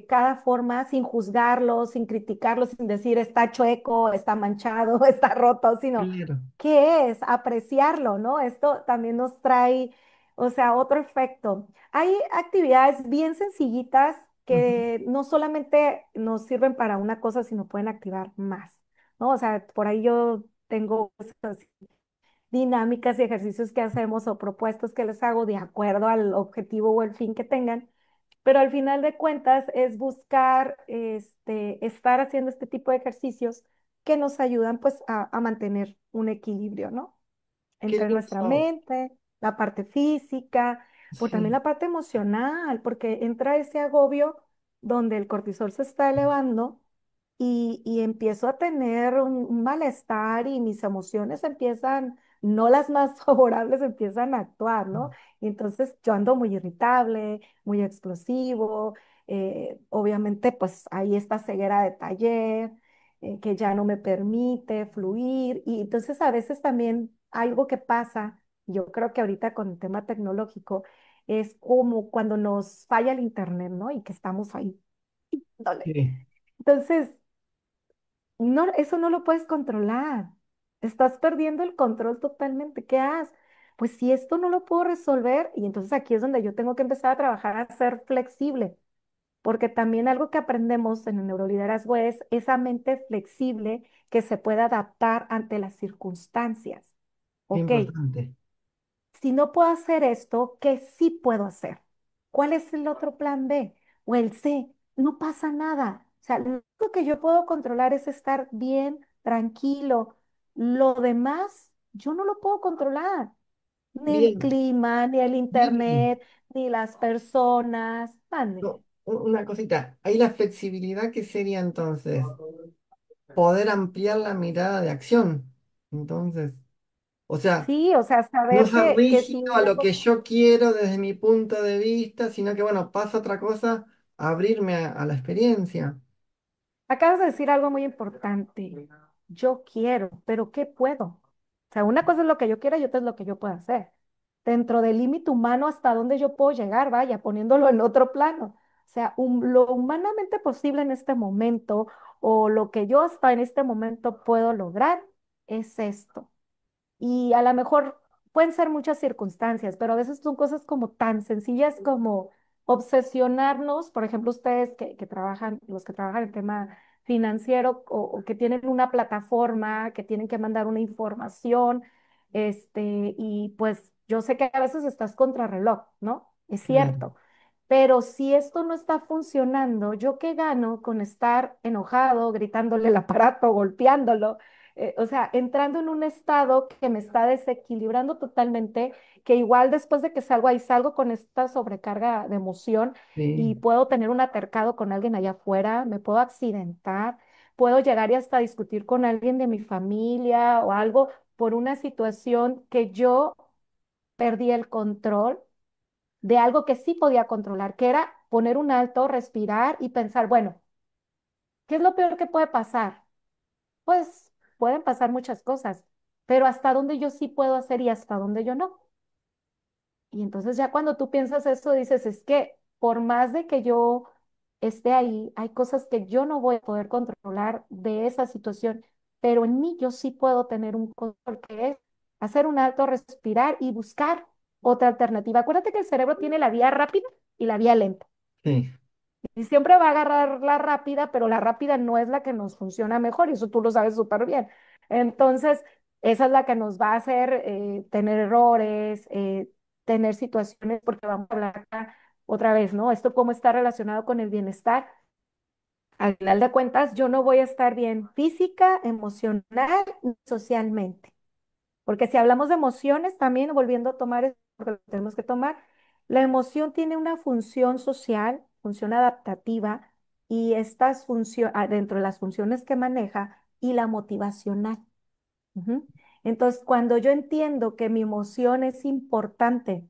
cada forma sin juzgarlo, sin criticarlo, sin decir está chueco, está manchado, está roto, sino claro. qué es apreciarlo, ¿no? Esto también nos trae, o sea, otro efecto. Hay actividades bien sencillitas Ujú. que no solamente nos sirven para una cosa, sino pueden activar más, ¿no? O sea, por ahí yo tengo esas dinámicas y ejercicios que hacemos o propuestas que les hago de acuerdo al objetivo o el fin que tengan, pero al final de cuentas es buscar estar haciendo este tipo de ejercicios que nos ayudan pues a mantener un equilibrio, ¿no? Qué Entre nuestra lindo. mente, la parte física, por también Sí, la parte emocional, porque entra ese agobio donde el cortisol se está elevando y empiezo a tener un malestar y mis emociones empiezan, no las más favorables, empiezan a actuar, ¿no? Y entonces yo ando muy irritable, muy explosivo, obviamente pues hay esta ceguera de taller que ya no me permite fluir y entonces a veces también algo que pasa, yo creo que ahorita con el tema tecnológico, es como cuando nos falla el internet, ¿no? Y que estamos ahí. Dale. sí. Entonces, no, eso no lo puedes controlar. Estás perdiendo el control totalmente. ¿Qué haces? pues si esto no lo puedo resolver, y entonces aquí es donde yo tengo que empezar a trabajar a ser flexible, porque también algo que aprendemos en el neuroliderazgo es esa mente flexible que se puede adaptar ante las circunstancias. Qué Ok, importante. si no puedo hacer esto, ¿qué sí puedo hacer? ¿Cuál es el otro plan B o el C? No pasa nada. O sea, lo único que yo puedo controlar es estar bien, tranquilo. Lo demás, yo no lo puedo controlar. Ni el Bien, clima, ni el Vivi, internet, ni las personas. Mande. no, una cosita. Ahí la flexibilidad que sería entonces poder ampliar la mirada de acción. Entonces, o sea, Sí, o sea, no saber ser que si rígido a lo que algo. yo quiero desde mi punto de vista, sino que, bueno, pasa otra cosa, abrirme a la experiencia. Acabas de decir algo muy importante. Yo quiero, pero ¿qué puedo? O sea, una cosa es lo que yo quiero y otra es lo que yo puedo hacer. Dentro del límite humano, hasta dónde yo puedo llegar, vaya, poniéndolo en otro plano. O sea, lo humanamente posible en este momento o lo que yo hasta en este momento puedo lograr es esto. Y a lo mejor pueden ser muchas circunstancias, pero a veces son cosas como tan sencillas como obsesionarnos, por ejemplo, ustedes que trabajan, los que trabajan en tema financiero o que tienen una plataforma, que tienen que mandar una información, y pues yo sé que a veces estás contrarreloj, ¿no? Es Claro, cierto. Pero si esto no está funcionando, ¿yo qué gano con estar enojado, gritándole el aparato, golpeándolo? O sea, entrando en un estado que me está desequilibrando totalmente, que igual después de que salgo ahí, salgo con esta sobrecarga de emoción sí, y puedo tener un altercado con alguien allá afuera, me puedo accidentar, puedo llegar y hasta discutir con alguien de mi familia o algo por una situación que yo perdí el control de algo que sí podía controlar, que era poner un alto, respirar y pensar, bueno, ¿qué es lo peor que puede pasar? Pues pueden pasar muchas cosas, pero hasta dónde yo sí puedo hacer y hasta dónde yo no. Y entonces ya cuando tú piensas esto, dices, es que por más de que yo esté ahí, hay cosas que yo no voy a poder controlar de esa situación, pero en mí yo sí puedo tener un control que es hacer un alto, respirar y buscar otra alternativa. Acuérdate que el cerebro tiene la vía rápida y la vía lenta. sí, Y siempre va a agarrar la rápida, pero la rápida no es la que nos funciona mejor, y eso tú lo sabes súper bien. Entonces, esa es la que nos va a hacer tener errores, tener situaciones, porque vamos a hablar acá otra vez, ¿no? Esto cómo está relacionado con el bienestar. Al final de cuentas, yo no voy a estar bien física, emocional y socialmente. Porque si hablamos de emociones, también volviendo a tomar, porque lo tenemos que tomar, la emoción tiene una función social, función adaptativa, y estas funciones, dentro de las funciones que maneja, y la motivacional. Ujú. Entonces, cuando yo entiendo que mi emoción es importante,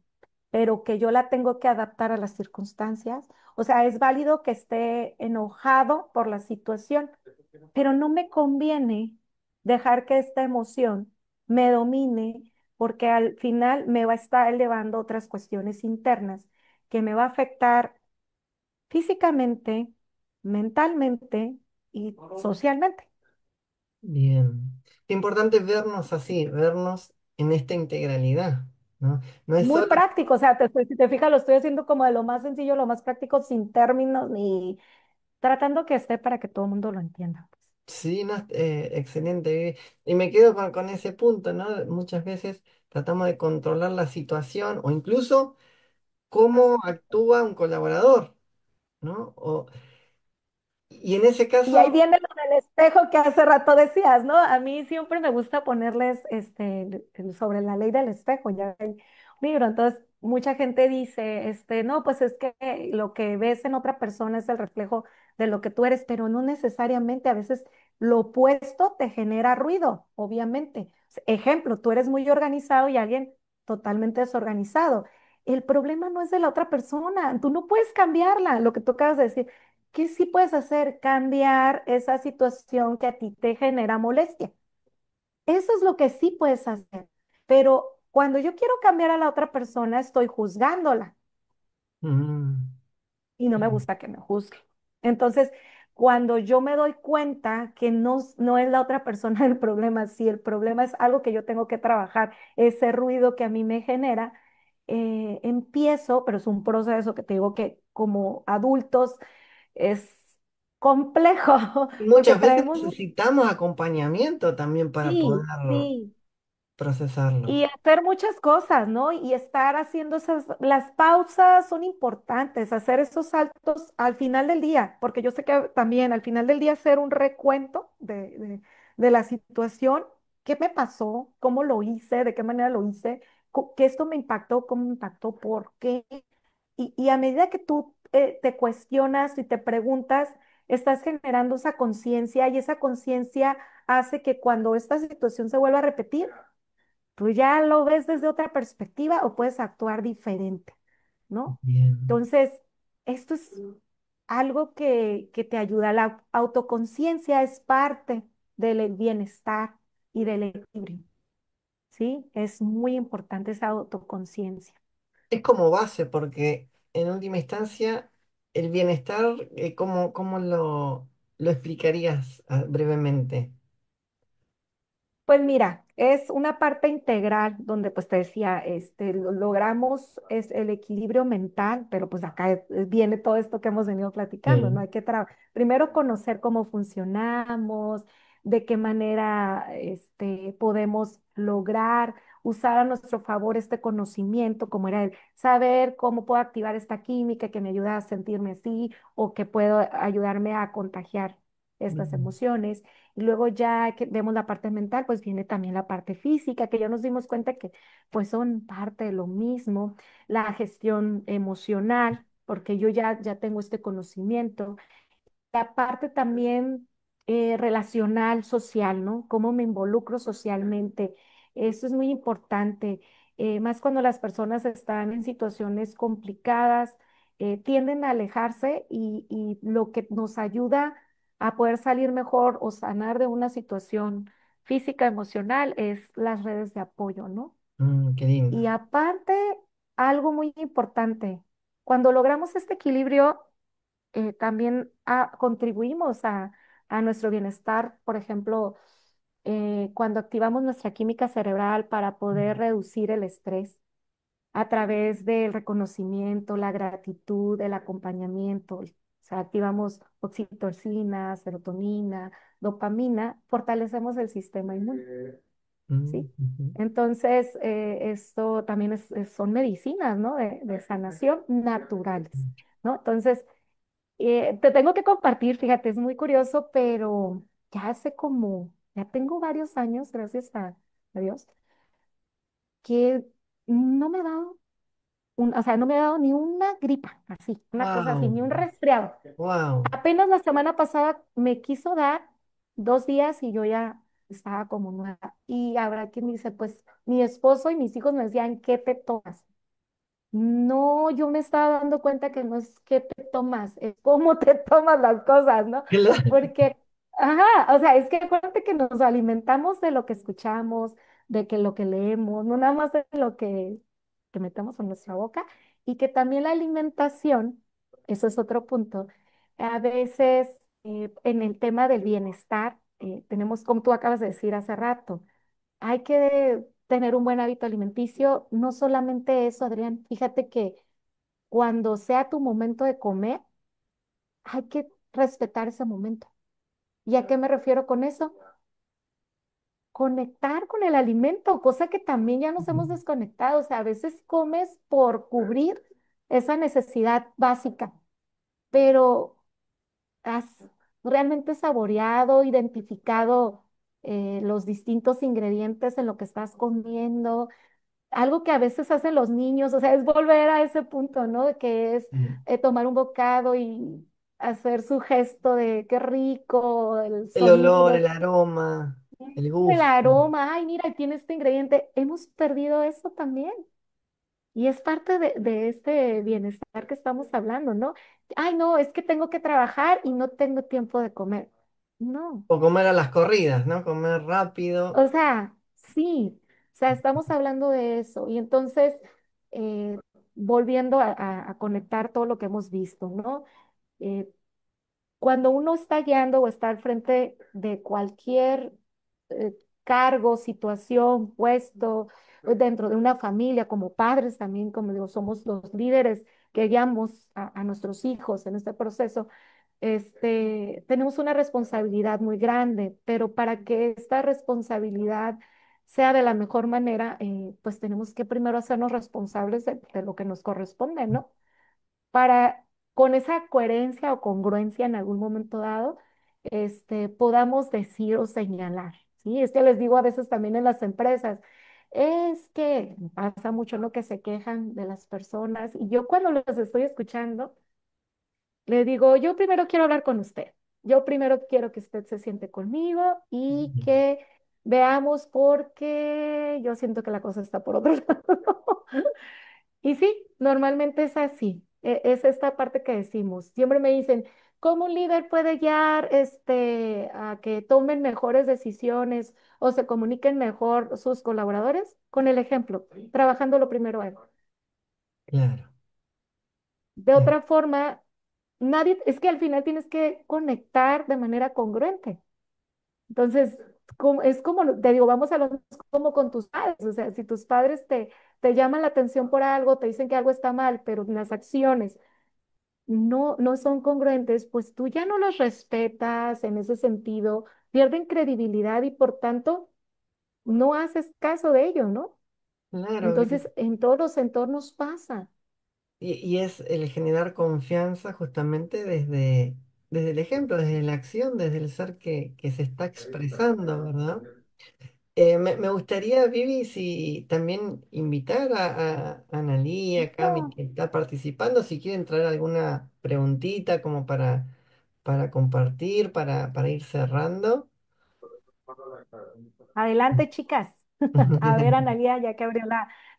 pero que yo la tengo que adaptar a las circunstancias, o sea, es válido que esté enojado por la situación, pero no me conviene dejar que esta emoción me domine porque al final me va a estar elevando otras cuestiones internas que me va a afectar físicamente, mentalmente y socialmente. bien. Qué importante vernos así, vernos en esta integralidad, ¿no? No es Muy solo, práctico, o sea, si te fijas, lo estoy haciendo como de lo más sencillo, lo más práctico, sin términos ni tratando que esté para que todo el mundo lo entienda, pues. sí, no, excelente, Vivi. Y me quedo con ese punto, ¿no? Muchas veces tratamos de controlar la situación o incluso cómo actúa un colaborador, ¿no? Y en ese Y ahí caso, viene lo del espejo que hace rato decías, ¿no? A mí siempre me gusta ponerles sobre la ley del espejo, ya hay un libro. Entonces, mucha gente dice, no, pues es que lo que ves en otra persona es el reflejo de lo que tú eres, pero no necesariamente. A veces lo opuesto te genera ruido, obviamente. Ejemplo, tú eres muy organizado y alguien totalmente desorganizado. El problema no es de la otra persona, tú no puedes cambiarla, lo que tú acabas de decir. ¿Qué sí puedes hacer? Cambiar esa situación que a ti te genera molestia. Eso es lo que sí puedes hacer. Pero cuando yo quiero cambiar a la otra persona, estoy juzgándola mm, y no me gusta que me juzgue. Entonces, cuando yo me doy cuenta que no es la otra persona el problema, si el problema es algo que yo tengo que trabajar, ese ruido que a mí me genera, empiezo, pero es un proceso que te digo que como adultos es complejo, Y porque muchas veces traemos, necesitamos acompañamiento también para poder sí, sí, procesarlo. y hacer muchas cosas, ¿no? Y estar haciendo esas, las pausas son importantes, hacer esos saltos al final del día, porque yo sé que también al final del día hacer un recuento de la situación, qué me pasó, cómo lo hice, de qué manera lo hice, que esto me impactó, cómo me impactó, por qué. Y a medida que tú te cuestionas y te preguntas, estás generando esa conciencia y esa conciencia hace que cuando esta situación se vuelva a repetir, tú ya lo ves desde otra perspectiva o puedes actuar diferente, ¿no? Bien. Entonces, esto es algo que te ayuda. La autoconciencia es parte del bienestar y del equilibrio, ¿sí? Es muy importante esa autoconciencia. Es como base porque en última instancia el bienestar, ¿cómo lo explicarías brevemente? Pues mira, es una parte integral donde pues te decía, logramos es el equilibrio mental, pero pues acá viene todo esto que hemos venido platicando, ¿no? Sí. Hay que primero conocer cómo funcionamos, de qué manera podemos lograr usar a nuestro favor este conocimiento, como era el saber cómo puedo activar esta química que me ayuda a sentirme así o que puedo ayudarme a contagiar estas Mm, emociones. Y luego ya que vemos la parte mental, pues viene también la parte física, que ya nos dimos cuenta que pues son parte de lo mismo, la gestión emocional, porque yo ya tengo este conocimiento, la parte también relacional, social, ¿no? Cómo me involucro socialmente. Eso es muy importante, más cuando las personas están en situaciones complicadas, tienden a alejarse y lo que nos ayuda a poder salir mejor o sanar de una situación física, emocional, es las redes de apoyo, ¿no? qué lindo. Y aparte, algo muy importante, cuando logramos este equilibrio, también contribuimos a nuestro bienestar, por ejemplo, cuando activamos nuestra química cerebral para poder reducir el estrés a través del reconocimiento, la gratitud, el acompañamiento. O sea, activamos oxitocina, serotonina, dopamina, fortalecemos el sistema inmune, Mm, ¿sí? ujú. Entonces, esto también son medicinas, ¿no? De sanación naturales, ¿no? Entonces, te tengo que compartir, fíjate, es muy curioso, pero ya tengo varios años, gracias a Dios, que no me ha dado o sea, no me ha dado ni una gripa, así, una cosa así, Wow, ni un resfriado. wow. Apenas la semana pasada me quiso dar 2 días y yo ya estaba como nueva. Y habrá quien dice, pues mi esposo y mis hijos me decían, ¿qué te tomas? No, yo me estaba dando cuenta que no es qué te tomas, es cómo te tomas las cosas, ¿no? Porque, ajá, o sea, es que acuérdate que nos alimentamos de lo que escuchamos, de que lo que leemos, no nada más de lo que metemos en nuestra boca, y que también la alimentación, eso es otro punto, a veces en el tema del bienestar, tenemos, como tú acabas de decir hace rato, hay que tener un buen hábito alimenticio. No solamente eso, Adrián, fíjate que cuando sea tu momento de comer, hay que respetar ese momento. ¿Y a qué me refiero con eso? Conectar con el alimento, cosa que también ya nos hemos desconectado. O sea, a veces comes por cubrir esa necesidad básica, pero has realmente saboreado, identificado los distintos ingredientes en lo que estás comiendo. Algo que a veces hacen los niños, o sea, es volver a ese punto, ¿no? De que es Mm. tomar un bocado y hacer su gesto de qué rico, el El olor, sonido, el aroma, el el gusto. aroma, ay, mira, tiene este ingrediente. Hemos perdido eso también. Y es parte de este bienestar que estamos hablando, ¿no? Ay, no, es que tengo que trabajar y no tengo tiempo de comer. No. O comer a las corridas, ¿no? Comer rápido. O sea, sí, o sea, estamos hablando de eso. Y entonces, eh, volviendo a conectar todo lo que hemos visto, ¿no? Eh, cuando uno está guiando o está al frente de cualquier eh, cargo, situación, puesto, dentro de una familia, como padres también, como digo, somos los líderes que guiamos a nuestros hijos en este proceso, tenemos una responsabilidad muy grande, pero para que esta responsabilidad sea de la mejor manera, pues tenemos que primero hacernos responsables de lo que nos corresponde, ¿no? Para con esa coherencia o congruencia en algún momento dado, podamos decir o señalar, ¿sí? Es que les digo a veces también en las empresas, es que pasa mucho, ¿no? Que se quejan de las personas y yo cuando los estoy escuchando, le digo, yo primero quiero hablar con usted, yo primero quiero que usted se siente conmigo y que veamos porque yo siento que la cosa está por otro lado. Y sí, normalmente es así. Es esta parte que decimos. Siempre me dicen, ¿cómo un líder puede guiar a que tomen mejores decisiones o se comuniquen mejor sus colaboradores? Con el ejemplo, trabajando lo primero él. Claro. De Eh, otra forma, nadie, es que al final tienes que conectar de manera congruente. Entonces, es como, te digo, vamos a lo como con tus padres, o sea, si tus padres te llaman la atención por algo, te dicen que algo está mal, pero las acciones no son congruentes, pues tú ya no los respetas en ese sentido, pierden credibilidad y por tanto no haces caso de ello, ¿no? claro, Entonces, en todos los entornos pasa. y es el generar confianza justamente desde el ejemplo, desde la acción, desde el ser que se está expresando, ¿verdad? Me gustaría, Vivi, si también invitar a Analí, a Cami, Listo. que está participando, si quieren traer alguna preguntita como para compartir, para ir cerrando. Adelante, chicas. A ver, Analia, ya que abrió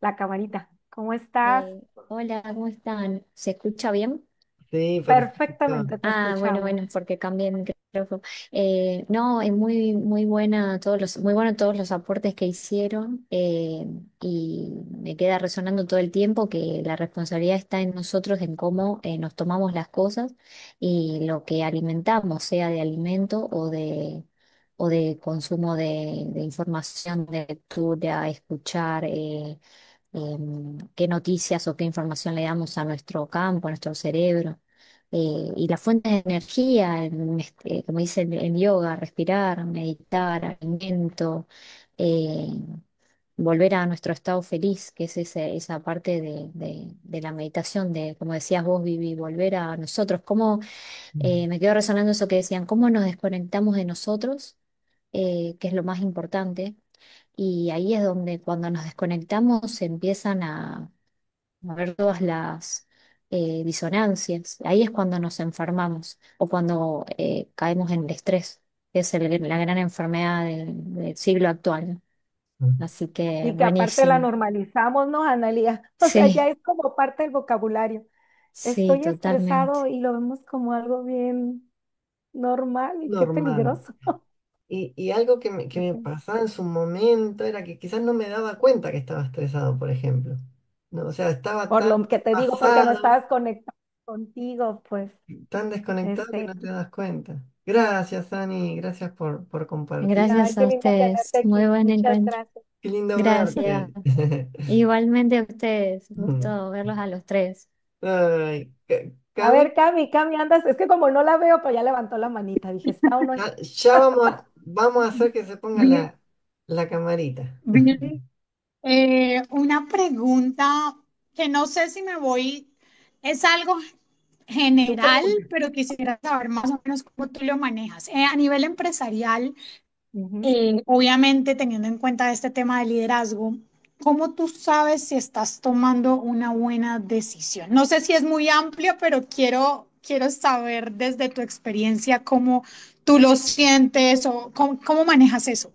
la camarita, ¿cómo estás? Hola, ¿cómo están? ¿Se escucha bien? Sí, perfecto. Perfectamente, te Ah, bueno, escuchamos. bueno, porque cambié el micrófono. No, es muy buena muy bueno todos los aportes que hicieron y me queda resonando todo el tiempo que la responsabilidad está en nosotros, en cómo nos tomamos las cosas y lo que alimentamos, sea de alimento o de consumo de información, de lectura, escuchar. Qué noticias o qué información le damos a nuestro campo, a nuestro cerebro. Y las fuentes de energía, como dice el yoga, respirar, meditar, alimento, eh, volver a nuestro estado feliz, que es esa parte de la meditación, de, como decías vos, Vivi, volver a nosotros. Cómo, me quedó resonando eso que decían, cómo nos desconectamos de nosotros, que es lo más importante. Y ahí es donde cuando nos desconectamos se empiezan a ver todas las disonancias. Ahí es cuando nos enfermamos o cuando caemos en el estrés, que es la gran enfermedad del siglo actual. Así que Y que aparte la buenísimo. normalizamos, ¿no, Analia? O sea, ya Sí, es como parte del vocabulario. sí, Estoy totalmente. estresado y lo vemos como algo bien normal y qué Normal. peligroso. Y algo que me pasaba en su momento era que quizás no me daba cuenta que estaba estresado, por ejemplo. No, o sea, estaba Por tan lo que te digo, porque no pasado, estabas conectado contigo, pues, tan desconectado que este, no te das cuenta. Gracias, Ani, gracias por compartir. ay, Gracias qué a lindo ustedes. tenerte Muy aquí. buen Muchas encuentro. gracias. Qué lindo Gracias. verte. Igualmente a ustedes. Gusto verlos a los tres. Ay, A Cami, ver, Cami, andas, es que como no la veo, pues ya levantó la manita. Dije, ¿está o no está? ya vamos a hacer que se ponga Bien, la camarita. bien. Una pregunta que no sé si me voy, es algo Tú general, pregunta. pero quisiera saber más o menos cómo tú lo manejas. A nivel empresarial, Ujú. obviamente teniendo en cuenta este tema de liderazgo, ¿cómo tú sabes si estás tomando una buena decisión? No sé si es muy amplio, pero quiero saber desde tu experiencia cómo tú lo sientes o cómo manejas eso.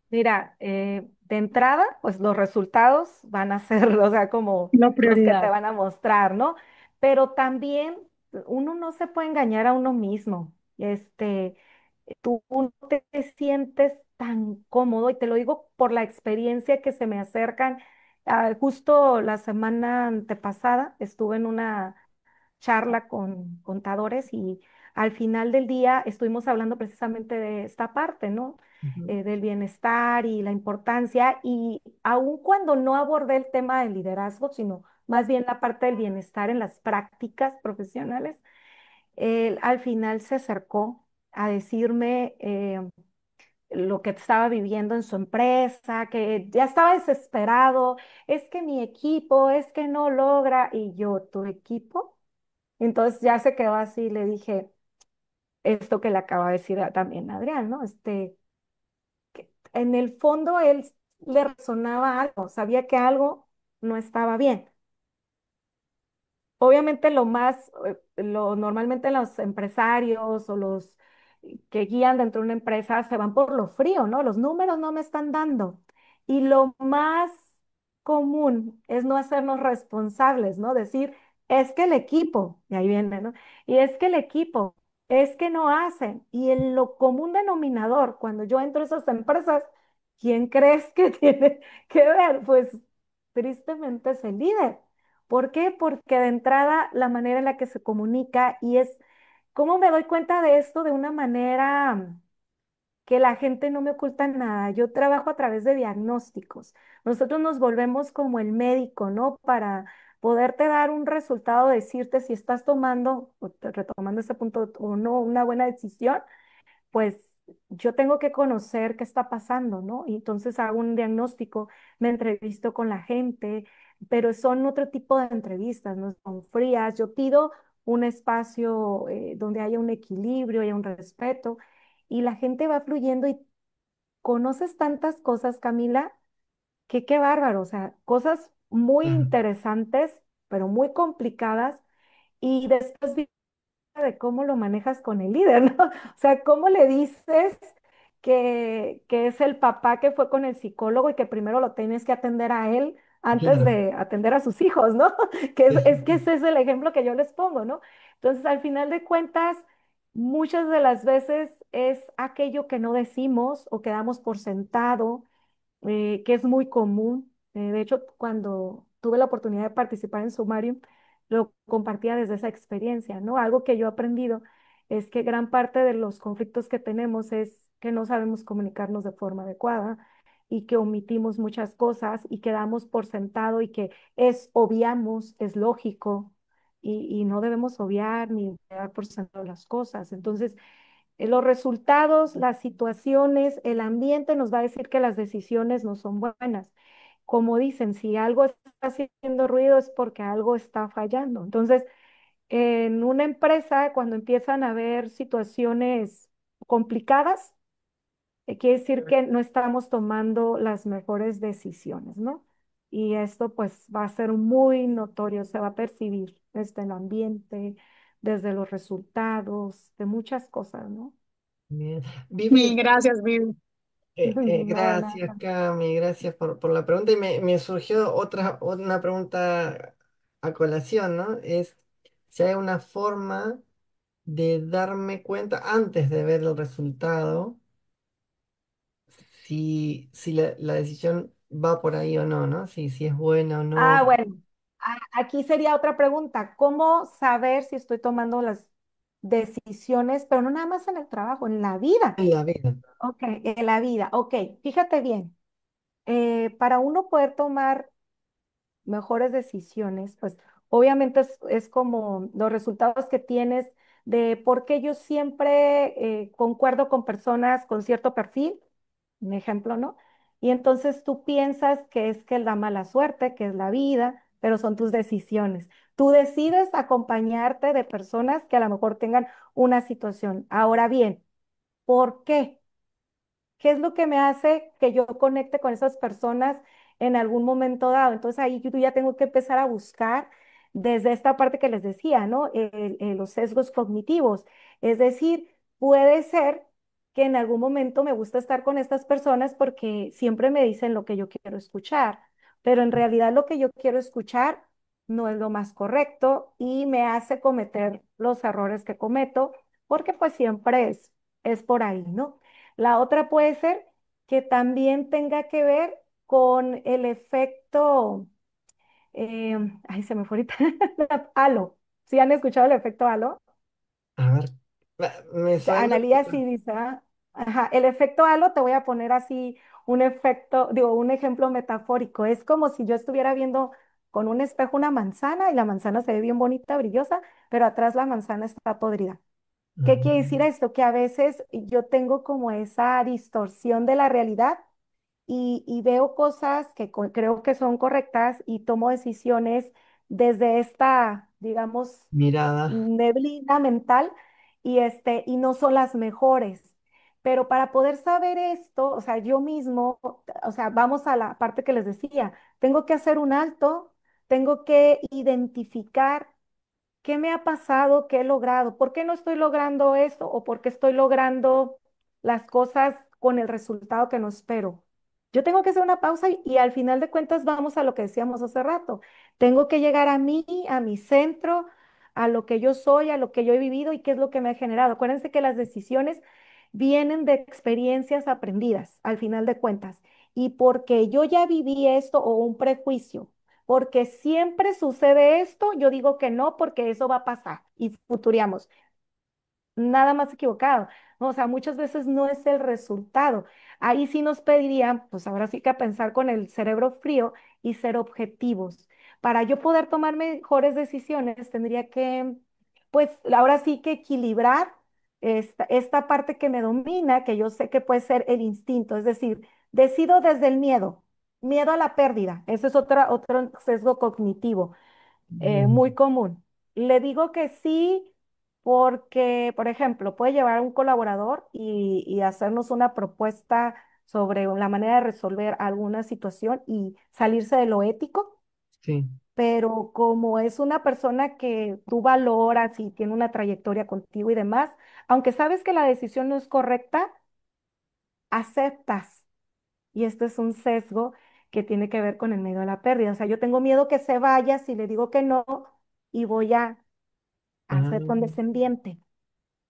Mira, de entrada, pues los resultados van a ser, o sea, como La los que te prioridad. van a mostrar, ¿no? Pero también uno no se puede engañar a uno mismo. Tú no te sientes tan cómodo, y te lo digo por la experiencia que se me acercan. Justo la semana antepasada estuve en una charla con contadores y al final del día estuvimos hablando precisamente de esta parte, ¿no? Ujú, Del bienestar y la importancia. Y aun cuando no abordé el tema del liderazgo, sino más bien la parte del bienestar en las prácticas profesionales, él al final se acercó a decirme lo que estaba viviendo en su empresa, que ya estaba desesperado, es que mi equipo, es que no logra, y yo, ¿tu equipo? Entonces ya se quedó así, le dije esto que le acaba de decir también Adrián, ¿no? Que en el fondo él le resonaba algo, sabía que algo no estaba bien. Obviamente lo normalmente los empresarios o los que guían dentro de una empresa se van por lo frío, ¿no? Los números no me están dando. Y lo más común es no hacernos responsables, ¿no? Decir, es que el equipo, y ahí viene, ¿no? Y es que el equipo, es que no hacen. Y en lo común denominador, cuando yo entro a esas empresas, ¿quién crees que tiene que ver? Pues tristemente es el líder. ¿Por qué? Porque de entrada la manera en la que se comunica y es, ¿cómo me doy cuenta de esto de una manera que la gente no me oculta nada? Yo trabajo a través de diagnósticos. Nosotros nos volvemos como el médico, ¿no? Para poderte dar un resultado, decirte si estás tomando, retomando ese punto, o no, una buena decisión, pues yo tengo que conocer qué está pasando, ¿no? Y entonces hago un diagnóstico, me entrevisto con la gente, pero son otro tipo de entrevistas, no son frías. Yo pido un espacio donde haya un equilibrio, haya un respeto, y la gente va fluyendo y conoces tantas cosas, Camila, que qué bárbaro, o sea, cosas muy claro. interesantes, pero muy complicadas, y después de cómo lo manejas con el líder, ¿no? O sea, cómo le dices que es el papá que fue con el psicólogo y que primero lo tienes que atender a él antes Claro. de atender a sus hijos, ¿no? Que Sí, es que sí, ese es el ejemplo que yo les pongo, ¿no? Entonces, al final de cuentas, muchas de las veces es aquello que no decimos o que damos por sentado, que es muy común. De hecho, cuando tuve la oportunidad de participar en Sumarium, lo compartía desde esa experiencia, ¿no? Algo que yo he aprendido es que gran parte de los conflictos que tenemos es que no sabemos comunicarnos de forma adecuada y que omitimos muchas cosas y que damos por sentado y que obviamos, es lógico, y no debemos obviar ni dar por sentado las cosas. Entonces, los resultados, las situaciones, el ambiente nos va a decir que las decisiones no son buenas. Como dicen, si algo está haciendo ruido es porque algo está fallando. Entonces, en una empresa, cuando empiezan a haber situaciones complicadas, quiere decir que no estamos tomando las mejores decisiones, ¿no? Y esto pues va a ser muy notorio, se va a percibir desde el ambiente, desde los resultados, de muchas cosas, ¿no? bien. Mil Vivi, gracias, Vivi. No, gracias, nada. Cami, gracias por la pregunta. Y me surgió una pregunta a colación, ¿no? Es si hay una forma de darme cuenta antes de ver el resultado, si la decisión va por ahí o no, ¿no? Si es buena o no Ah, bueno, aquí sería otra pregunta. ¿Cómo saber si estoy tomando las decisiones, pero no nada más en el trabajo, en la vida? en la vida. Ok, en la vida. Ok, fíjate bien. Para uno poder tomar mejores decisiones, pues obviamente es como los resultados que tienes de por qué yo siempre concuerdo con personas con cierto perfil, un ejemplo, ¿no? Y entonces tú piensas que es que la mala suerte, que es la vida, pero son tus decisiones. Tú decides acompañarte de personas que a lo mejor tengan una situación. Ahora bien, ¿por qué? ¿Qué es lo que me hace que yo conecte con esas personas en algún momento dado? Entonces ahí yo ya tengo que empezar a buscar desde esta parte que les decía, ¿no? Los sesgos cognitivos. Es decir, puede ser que en algún momento me gusta estar con estas personas porque siempre me dicen lo que yo quiero escuchar, pero en realidad lo que yo quiero escuchar no es lo más correcto y me hace cometer los errores que cometo porque pues siempre es por ahí, ¿no? La otra puede ser que también tenga que ver con el efecto, ay, se me fue ahorita, halo. ¿Sí han escuchado el efecto halo? A ver, me suena, Analía sí dice, ajá, el efecto halo, te voy a poner así un efecto, digo, un ejemplo metafórico. Es como si yo estuviera viendo con un espejo una manzana y la manzana se ve bien bonita, brillosa, pero atrás la manzana está podrida. ¿Qué quiere decir mm, esto? Que a veces yo tengo como esa distorsión de la realidad y veo cosas que creo que son correctas y tomo decisiones desde esta, digamos, mirada. neblina mental y no son las mejores. Pero para poder saber esto, o sea, yo mismo, o sea, vamos a la parte que les decía, tengo que hacer un alto, tengo que identificar qué me ha pasado, qué he logrado, por qué no estoy logrando esto o por qué estoy logrando las cosas con el resultado que no espero. Yo tengo que hacer una pausa y al final de cuentas vamos a lo que decíamos hace rato. Tengo que llegar a mí, a mi centro, a lo que yo soy, a lo que yo he vivido y qué es lo que me ha generado. Acuérdense que las decisiones vienen de experiencias aprendidas, al final de cuentas. Y porque yo ya viví esto o un prejuicio porque siempre sucede esto, yo digo que no, porque eso va a pasar y futuriamos nada más equivocado, ¿no? O sea, muchas veces no es el resultado. Ahí sí nos pedirían, pues ahora sí que a pensar con el cerebro frío y ser objetivos. Para yo poder tomar mejores decisiones, tendría que, pues ahora sí que equilibrar esta parte que me domina, que yo sé que puede ser el instinto, es decir, decido desde el miedo, miedo a la pérdida. Ese es otro sesgo cognitivo Mm, muy común. Le digo que sí porque, por ejemplo, puede llevar a un colaborador y hacernos una propuesta sobre la manera de resolver alguna situación y salirse de lo ético, sí. pero como es una persona que tú valoras y tiene una trayectoria contigo y demás, aunque sabes que la decisión no es correcta, aceptas. Y esto es un sesgo que tiene que ver con el miedo a la pérdida. O sea, yo tengo miedo que se vaya si le digo que no y voy a Ah, ser condescendiente.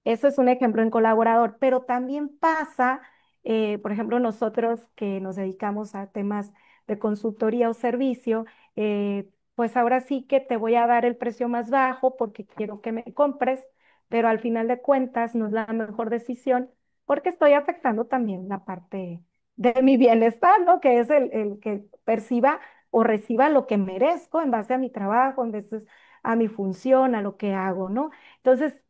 Eso es un ejemplo en colaborador, pero también pasa, por ejemplo, nosotros que nos dedicamos a temas de consultoría o servicio, pues ahora sí que te voy a dar el precio más bajo porque quiero que me compres, pero al final de cuentas no es la mejor decisión porque estoy afectando también la parte de mi bienestar, ¿no? Que es el que perciba o reciba lo que merezco en base a mi trabajo, en base a mi función, a lo que hago, ¿no? Entonces,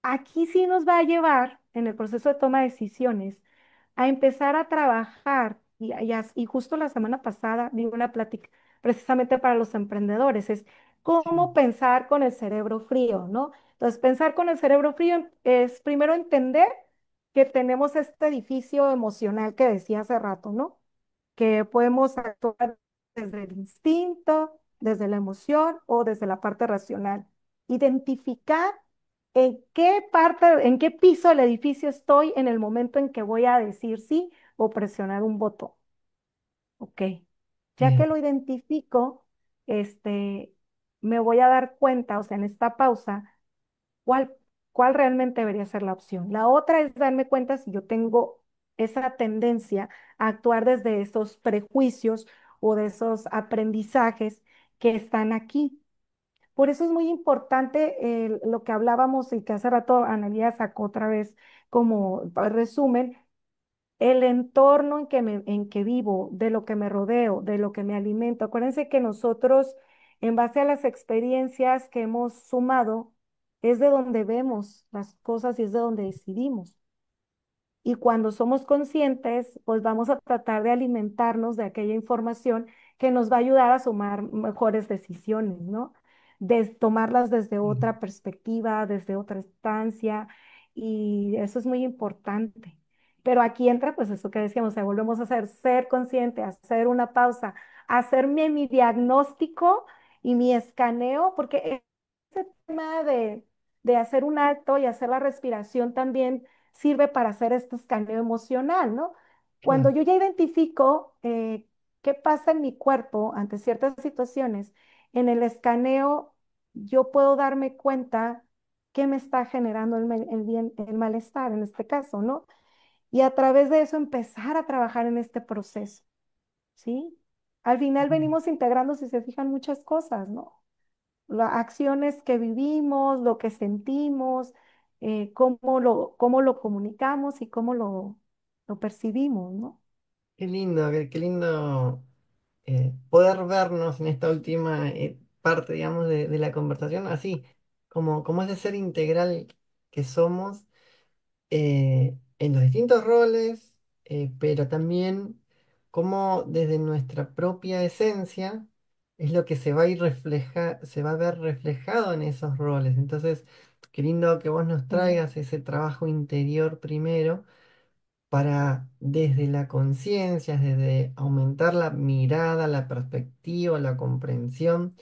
aquí sí nos va a llevar en el proceso de toma de decisiones a empezar a trabajar y justo la semana pasada di una plática precisamente para los emprendedores, es cómo sí. pensar con el cerebro frío, ¿no? Entonces, pensar con el cerebro frío es primero entender que tenemos este edificio emocional que decía hace rato, ¿no? Que podemos actuar desde el instinto, desde la emoción o desde la parte racional. Identificar en qué parte, en qué piso del edificio estoy en el momento en que voy a decir sí o presionar un botón. Ok. Ya que Bien. lo identifico, este, me voy a dar cuenta, o sea, en esta pausa, cuál, cuál realmente debería ser la opción. La otra es darme cuenta si yo tengo esa tendencia a actuar desde esos prejuicios o de esos aprendizajes que están aquí. Por eso es muy importante lo que hablábamos y que hace rato Analia sacó otra vez como resumen, el entorno en que vivo, de lo que me rodeo, de lo que me alimento. Acuérdense que nosotros, en base a las experiencias que hemos sumado, es de donde vemos las cosas y es de donde decidimos. Y cuando somos conscientes, pues vamos a tratar de alimentarnos de aquella información que nos va a ayudar a tomar mejores decisiones, ¿no? Tomarlas desde Mm, otra perspectiva, desde otra instancia, y eso es muy importante. Pero aquí entra, pues eso que decíamos, o sea, volvemos a hacer, ser consciente, hacer una pausa, hacerme mi diagnóstico y mi escaneo, porque ese tema de hacer un alto y hacer la respiración también sirve para hacer este escaneo emocional, ¿no? Cuando claro. yo ya identifico qué pasa en mi cuerpo ante ciertas situaciones, en el escaneo yo puedo darme cuenta qué me está generando el malestar en este caso, ¿no? Y a través de eso empezar a trabajar en este proceso, ¿sí? Al final venimos integrando, si se fijan, muchas cosas, ¿no? las acciones que vivimos, lo que sentimos, cómo lo comunicamos y cómo lo percibimos, ¿no? Qué lindo poder vernos en esta última parte, digamos, de la conversación, así como ese ser integral que somos en los distintos roles, pero también como desde nuestra propia esencia es lo que se va a ir se va a ver reflejado en esos roles. Entonces, qué lindo que vos nos Mm. traigas ese trabajo interior primero para desde la conciencia, desde aumentar la mirada, la perspectiva, la comprensión,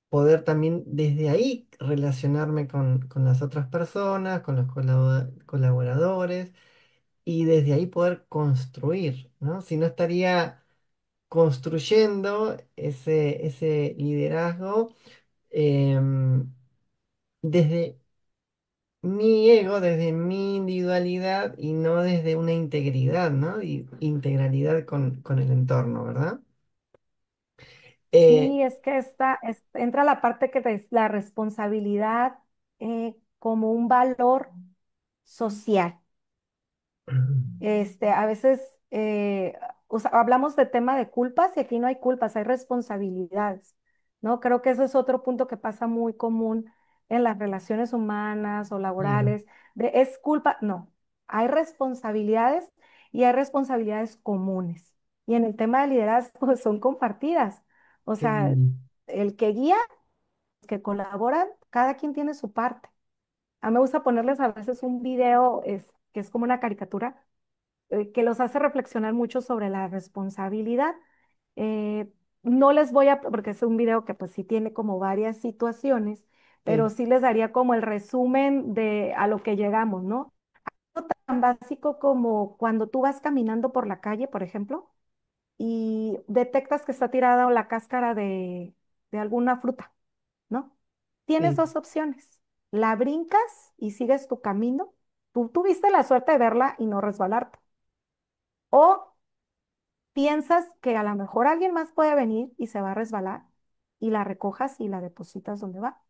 poder también desde ahí relacionarme con las otras personas, con los colaboradores y desde ahí poder construir, ¿no? Si no estaría construyendo ese liderazgo em, desde mi ego, desde mi individualidad y no desde una integridad, ¿no? Y integralidad con el entorno, ¿verdad? Eh, Sí, es que entra la parte que es la responsabilidad como un valor social. A veces hablamos de tema de culpas y aquí no hay culpas, hay responsabilidades, ¿no? Creo que ese es otro punto que pasa muy común en las relaciones humanas o claro, laborales, es culpa, no, hay responsabilidades y hay responsabilidades comunes. Y en el tema de liderazgo son compartidas. O qué sea, lindo. el que guía, los que colaboran, cada quien tiene su parte. A mí me gusta ponerles a veces un video que es como una caricatura que los hace reflexionar mucho sobre la responsabilidad. Eh, no les voy a, porque es un video que pues sí tiene como varias situaciones, pero Sí, sí les daría como el resumen de a lo que llegamos, ¿no? Tan básico como cuando tú vas caminando por la calle, por ejemplo, y detectas que está tirada la cáscara de alguna fruta, ¿no? Tienes sí, dos opciones. La brincas y sigues tu camino. Tú tuviste la suerte de verla y no resbalarte. O piensas que a lo mejor alguien más puede venir y se va a resbalar y la recojas y la depositas donde va.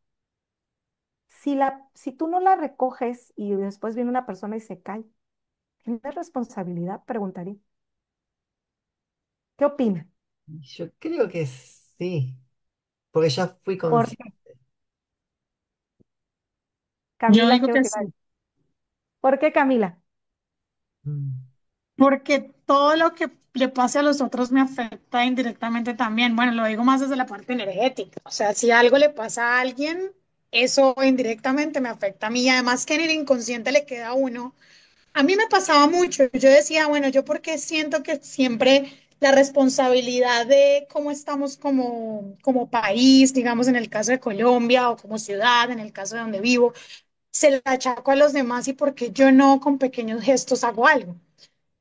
Si tú no la recoges y después viene una persona y se cae, ¿tienes responsabilidad? Preguntaría. ¿Qué opina? yo creo que sí, porque ya fui ¿Por consciente. qué? Yo Camila, digo ¿qué que te iba a sí. decir? ¿Por qué, Camila? Porque todo lo que le pase a los otros me afecta indirectamente también. Bueno, lo digo más desde la parte energética. O sea, si algo le pasa a alguien, eso indirectamente me afecta a mí. Y además que en el inconsciente le queda a uno. A mí me pasaba mucho. Yo decía, bueno, yo porque siento que siempre la responsabilidad de cómo estamos como país, digamos en el caso de Colombia, o como ciudad, en el caso de donde vivo, se la achaco a los demás y porque yo no con pequeños gestos hago algo.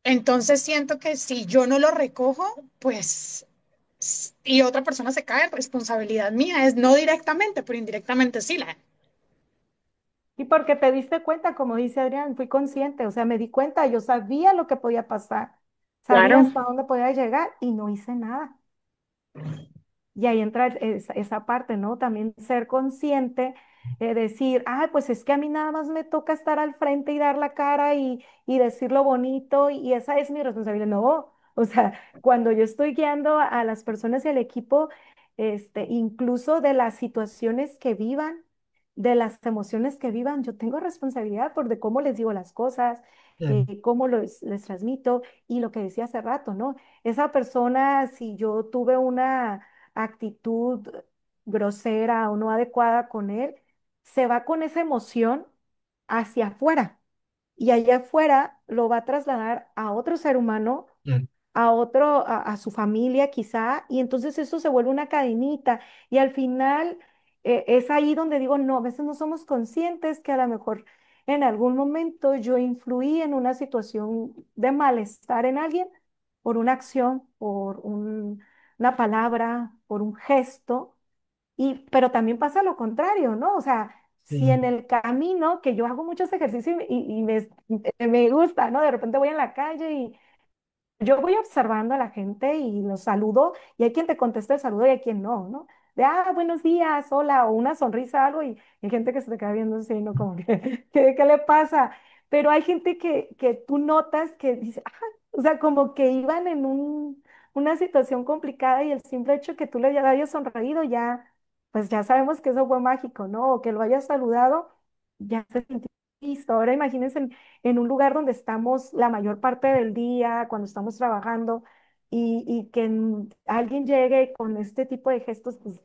Entonces siento que si yo no lo recojo, pues, y otra persona se cae, responsabilidad mía, es no directamente, pero indirectamente sí la. Y porque te diste cuenta, como dice Adrián, fui consciente, o sea, me di cuenta, yo sabía lo que podía pasar, sabía Claro. hasta dónde podía llegar y no hice nada. Y ahí entra esa parte, ¿no? También ser consciente, decir, ah, pues es que a mí nada más me toca estar al frente y dar la cara y decir lo bonito y esa es mi responsabilidad. No, o sea, cuando yo estoy guiando a las personas y al equipo, incluso de las situaciones que vivan, de las emociones que vivan, yo tengo responsabilidad por de cómo les digo las cosas, Claro, cómo les transmito y lo que decía hace rato, ¿no? Esa persona, si yo tuve una actitud grosera o no adecuada con él, se va con esa emoción hacia afuera y allá afuera lo va a trasladar a otro ser humano, claro, a otro, a su familia quizá, y entonces eso se vuelve una cadenita y al final es ahí donde digo, no, a veces no somos conscientes que a lo mejor en algún momento yo influí en una situación de malestar en alguien por una acción, una palabra, por un gesto, pero también pasa lo contrario, ¿no? O sea, si sí, en el camino, que yo hago muchos ejercicios y me gusta, ¿no? De repente voy en la calle y yo voy observando a la gente y los saludo, y hay quien te contesta el saludo y hay quien no, ¿no? de, buenos días, hola, o una sonrisa, algo, y hay gente que se te queda viendo así, ¿no? Como que, ¿qué le pasa? Pero hay gente que tú notas que dice, o sea, como que iban en una situación complicada y el simple hecho que tú le hayas sonreído ya, pues ya sabemos que eso fue mágico, ¿no? O que lo hayas saludado, ya se sintió listo. Ahora imagínense en un lugar donde estamos la mayor parte del día, cuando estamos trabajando, y que alguien llegue con este tipo de gestos, pues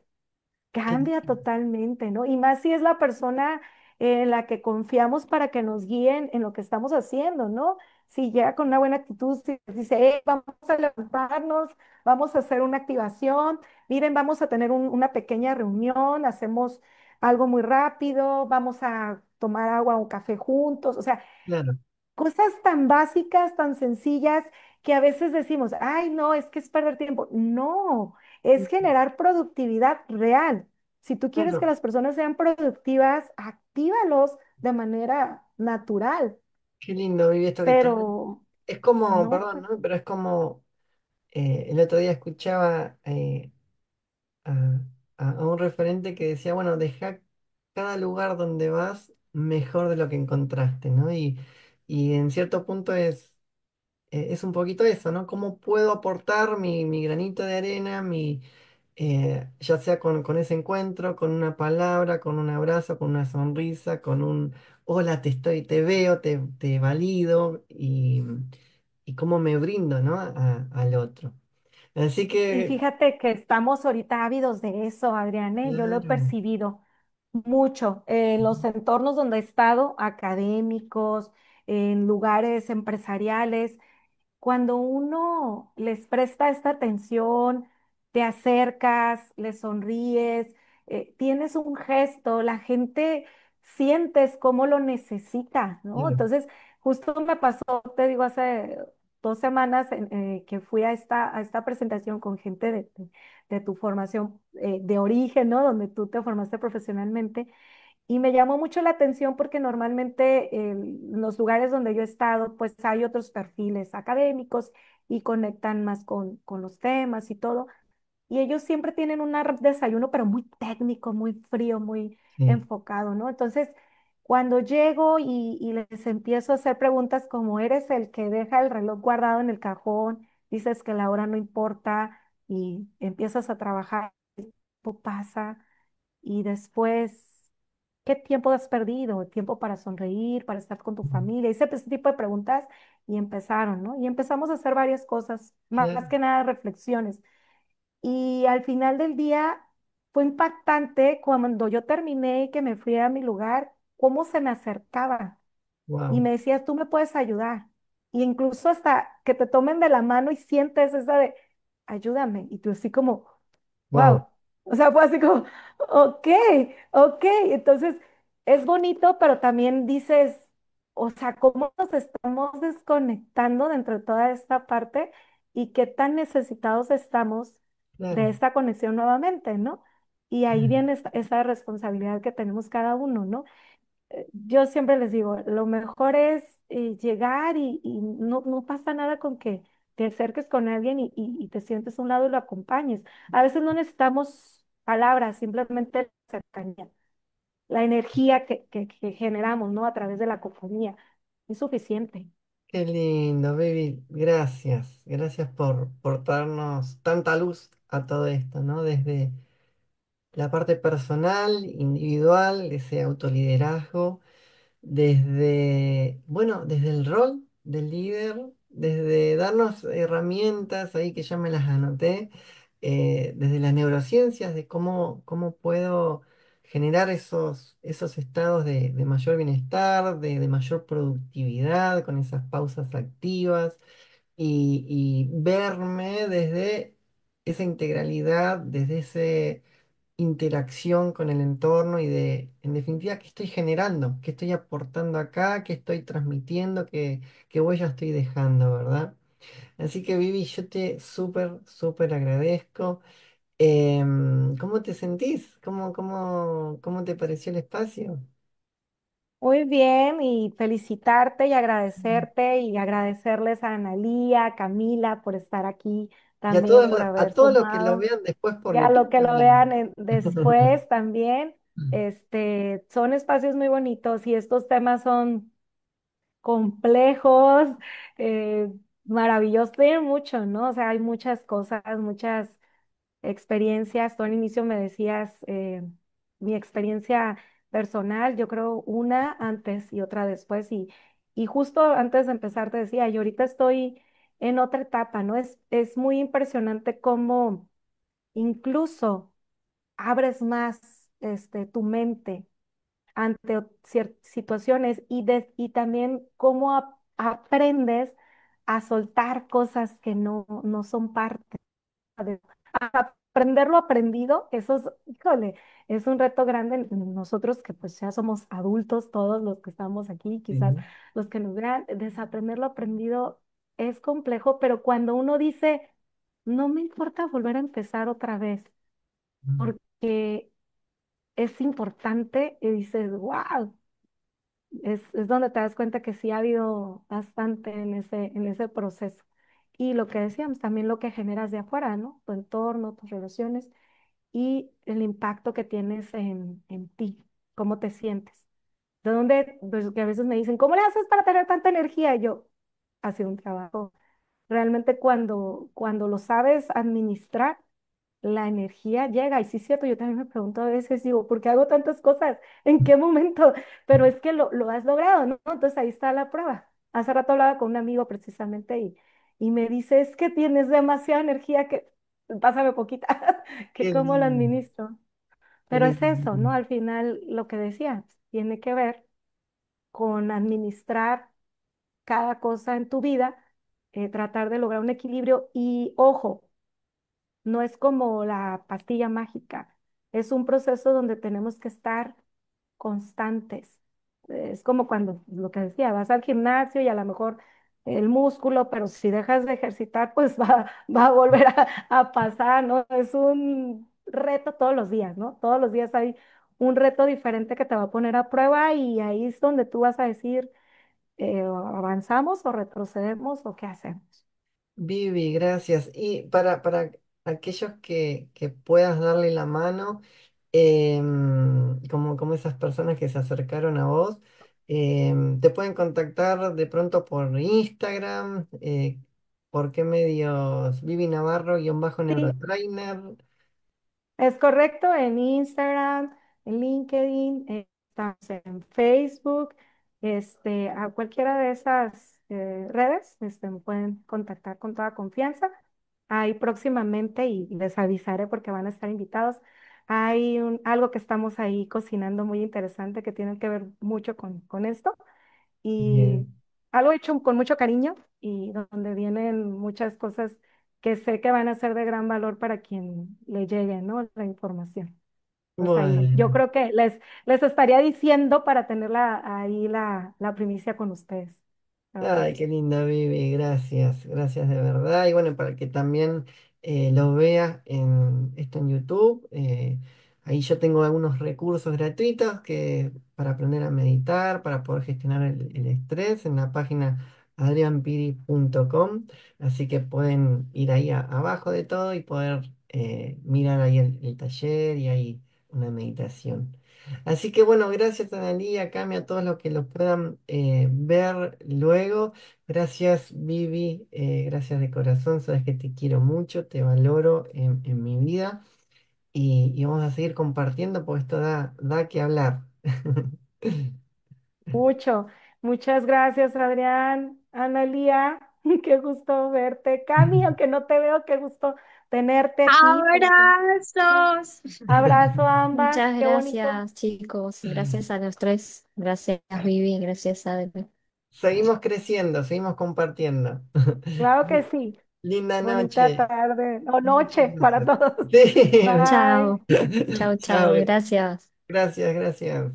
Qué, cambia totalmente, ¿no? Y más si es la persona en la que confiamos para que nos guíen en lo que estamos haciendo, ¿no? Si llega con una buena actitud, si dice, vamos a levantarnos, vamos a hacer una activación, miren, vamos a tener una pequeña reunión, hacemos algo muy rápido, vamos a tomar agua o café juntos, o sea, claro, cosas tan básicas, tan sencillas, que a veces decimos, ay, no, es que es perder tiempo. No, es generar productividad real. Si tú quieres que claro. las personas sean productivas, actívalos de manera natural, Qué lindo vivir esto que estás. pero Es como, no, perdón, pues, ¿no? Pero es como el otro día escuchaba a, a un referente que decía, bueno, deja cada lugar donde vas mejor de lo que encontraste, ¿no? Y en cierto punto es un poquito eso, ¿no? ¿Cómo puedo aportar mi granito de arena, ya sea con ese encuentro, con una palabra, con un abrazo, con una sonrisa, con un hola, te veo, te valido y cómo me brindo, ¿no? Al otro. Así y que, fíjate que estamos ahorita ávidos de eso, Adriane, yo lo he claro, percibido mucho en los entornos donde he estado, académicos, en lugares empresariales. Cuando uno les presta esta atención, te acercas, les sonríes, tienes un gesto, la gente sientes cómo lo necesita, ¿no? claro, Entonces, justo me pasó, te digo, hace 2 semanas que fui a esta presentación con gente de tu formación de origen, ¿no? Donde tú te formaste profesionalmente. Y me llamó mucho la atención porque normalmente en los lugares donde yo he estado, pues hay otros perfiles académicos y conectan más con los temas y todo. Y ellos siempre tienen un desayuno, pero muy técnico, muy frío, muy sí, enfocado, ¿no? Entonces, cuando llego y les empiezo a hacer preguntas como, ¿eres el que deja el reloj guardado en el cajón? Dices que la hora no importa y empiezas a trabajar, el tiempo pasa y después, ¿qué tiempo has perdido? Tiempo para sonreír, para estar con tu familia. Hice ese tipo de preguntas y empezaron, ¿no? Y empezamos a hacer varias cosas, más claro, que nada reflexiones. Y al final del día fue impactante cuando yo terminé y que me fui a mi lugar, cómo se me acercaba y wow, me decía, tú me puedes ayudar. Y incluso hasta que te tomen de la mano y sientes esa de, ayúdame. Y tú así como, wow, wow. O sea, fue así como, ok, ok. Entonces, es bonito, pero también dices, o sea, cómo nos estamos desconectando dentro de toda esta parte y qué tan necesitados estamos claro, de esta conexión nuevamente, ¿no? Y ahí claro. viene esa responsabilidad que tenemos cada uno, ¿no? Yo siempre les digo, lo mejor es llegar y no pasa nada con que te acerques con alguien y te sientes a un lado y lo acompañes. A veces no necesitamos palabras, simplemente la cercanía, la energía que generamos, ¿no? A través de la compañía. Es suficiente. Qué lindo, baby. Gracias. Gracias por darnos tanta luz a todo esto, ¿no? Desde la parte personal, individual, ese autoliderazgo, desde, bueno, desde el rol del líder, desde darnos herramientas ahí que ya me las anoté, desde las neurociencias, de cómo puedo generar esos estados de mayor bienestar, de mayor productividad, con esas pausas activas y verme desde esa integralidad, desde esa interacción con el entorno y en definitiva, qué estoy generando, qué estoy aportando acá, qué estoy transmitiendo, qué huella estoy dejando, ¿verdad? Así que Vivi, yo te súper, súper agradezco. ¿Cómo te sentís? ¿Cómo te pareció el espacio? Muy bien, y felicitarte y agradecerles a Analía, a Camila por estar aquí Y a también, todos, por a haber todos los que lo sumado, vean después por y a lo YouTube que lo también. vean después también. Son espacios muy bonitos y estos temas son complejos, eh, maravillosos, tienen mucho, ¿no? O sea, hay muchas cosas, muchas experiencias. Tú al inicio me decías mi experiencia personal, yo creo una antes y otra después. Y justo antes de empezar te decía, yo ahorita estoy en otra etapa, ¿no? Es muy impresionante cómo incluso abres más tu mente ante situaciones y también cómo aprendes a soltar cosas que no son parte de aprender lo aprendido. Eso es, híjole, es un reto grande en nosotros que pues ya somos adultos, todos los que estamos aquí, quizás Sí. los que nos vean, desaprender lo aprendido es complejo, pero cuando uno dice, no me importa volver a empezar otra vez, porque es importante y dices, wow, es donde te das cuenta que sí ha habido bastante en ese proceso. Y lo que decíamos, también lo que generas de afuera, ¿no? Tu entorno, tus relaciones y el impacto que tienes en ti, cómo te sientes. De dónde, pues que a veces me dicen, ¿cómo le haces para tener tanta energía? Y yo, ha sido un trabajo. Realmente cuando lo sabes administrar, la energía llega. Y sí es cierto, yo también me pregunto a veces, digo, ¿por qué hago tantas cosas? ¿En qué momento? Pero es que lo has logrado, ¿no? Entonces ahí está la prueba. Hace rato hablaba con un amigo precisamente y me dice, es que tienes demasiada energía que, pásame poquita, que Qué cómo la lindo, administro. qué Pero es lindo. eso, ¿no? Al final lo que decías, tiene que ver con administrar cada cosa en tu vida, tratar de lograr un equilibrio y ojo, no es como la pastilla mágica, es un proceso donde tenemos que estar constantes. Es como cuando, lo que decía, vas al gimnasio y a lo mejor el músculo, pero si dejas de ejercitar, pues va a volver a pasar, ¿no? Es un reto todos los días, ¿no? Todos los días hay un reto diferente que te va a poner a prueba y ahí es donde tú vas a decir, ¿avanzamos o retrocedemos o qué hacemos? Vivi, gracias. Y para aquellos que puedas darle la mano, como esas personas que se acercaron a vos, te pueden contactar de pronto por Instagram, ¿por qué medios? Vivi Navarro, guión bajo Sí, neurotrainer. es correcto, en Instagram, en LinkedIn, estamos en Facebook, a cualquiera de esas redes, me pueden contactar con toda confianza. Ahí próximamente, y les avisaré porque van a estar invitados, hay algo que estamos ahí cocinando muy interesante que tiene que ver mucho con esto y Bien. algo hecho con mucho cariño y donde vienen muchas cosas que sé que van a ser de gran valor para quien le llegue, ¿no? La información. Pues ahí, yo Bueno. creo que les estaría diciendo para tenerla ahí la primicia con ustedes. ¿Verdad? Ay, qué linda, Vivi, gracias, gracias de verdad. Y bueno, para que también lo veas en esto en YouTube, ahí yo tengo algunos recursos gratuitos para aprender a meditar, para poder gestionar el estrés en la página adrianpiri.com. Así que pueden ir ahí abajo de todo y poder mirar ahí el taller y ahí una meditación. Así que bueno, gracias Analía, Cami, a todos los que lo puedan ver luego. Gracias Vivi, gracias de corazón, sabes que te quiero mucho, te valoro en mi vida y vamos a seguir compartiendo porque esto da que hablar. Mucho. Muchas gracias, Adrián. Analía, qué gusto verte. Cami, aunque no te veo, qué gusto tenerte aquí. Abrazos. Abrazo a ambas, Muchas qué bonito. gracias, chicos. Gracias a los tres. Gracias, Vivi. Gracias, Adri. Seguimos creciendo, seguimos compartiendo. Claro que sí. Linda Bonita noche. tarde o Muchas noche para gracias. todos. Sí, Bye. Chao. Chao, chao, chao. Gracias. gracias, gracias.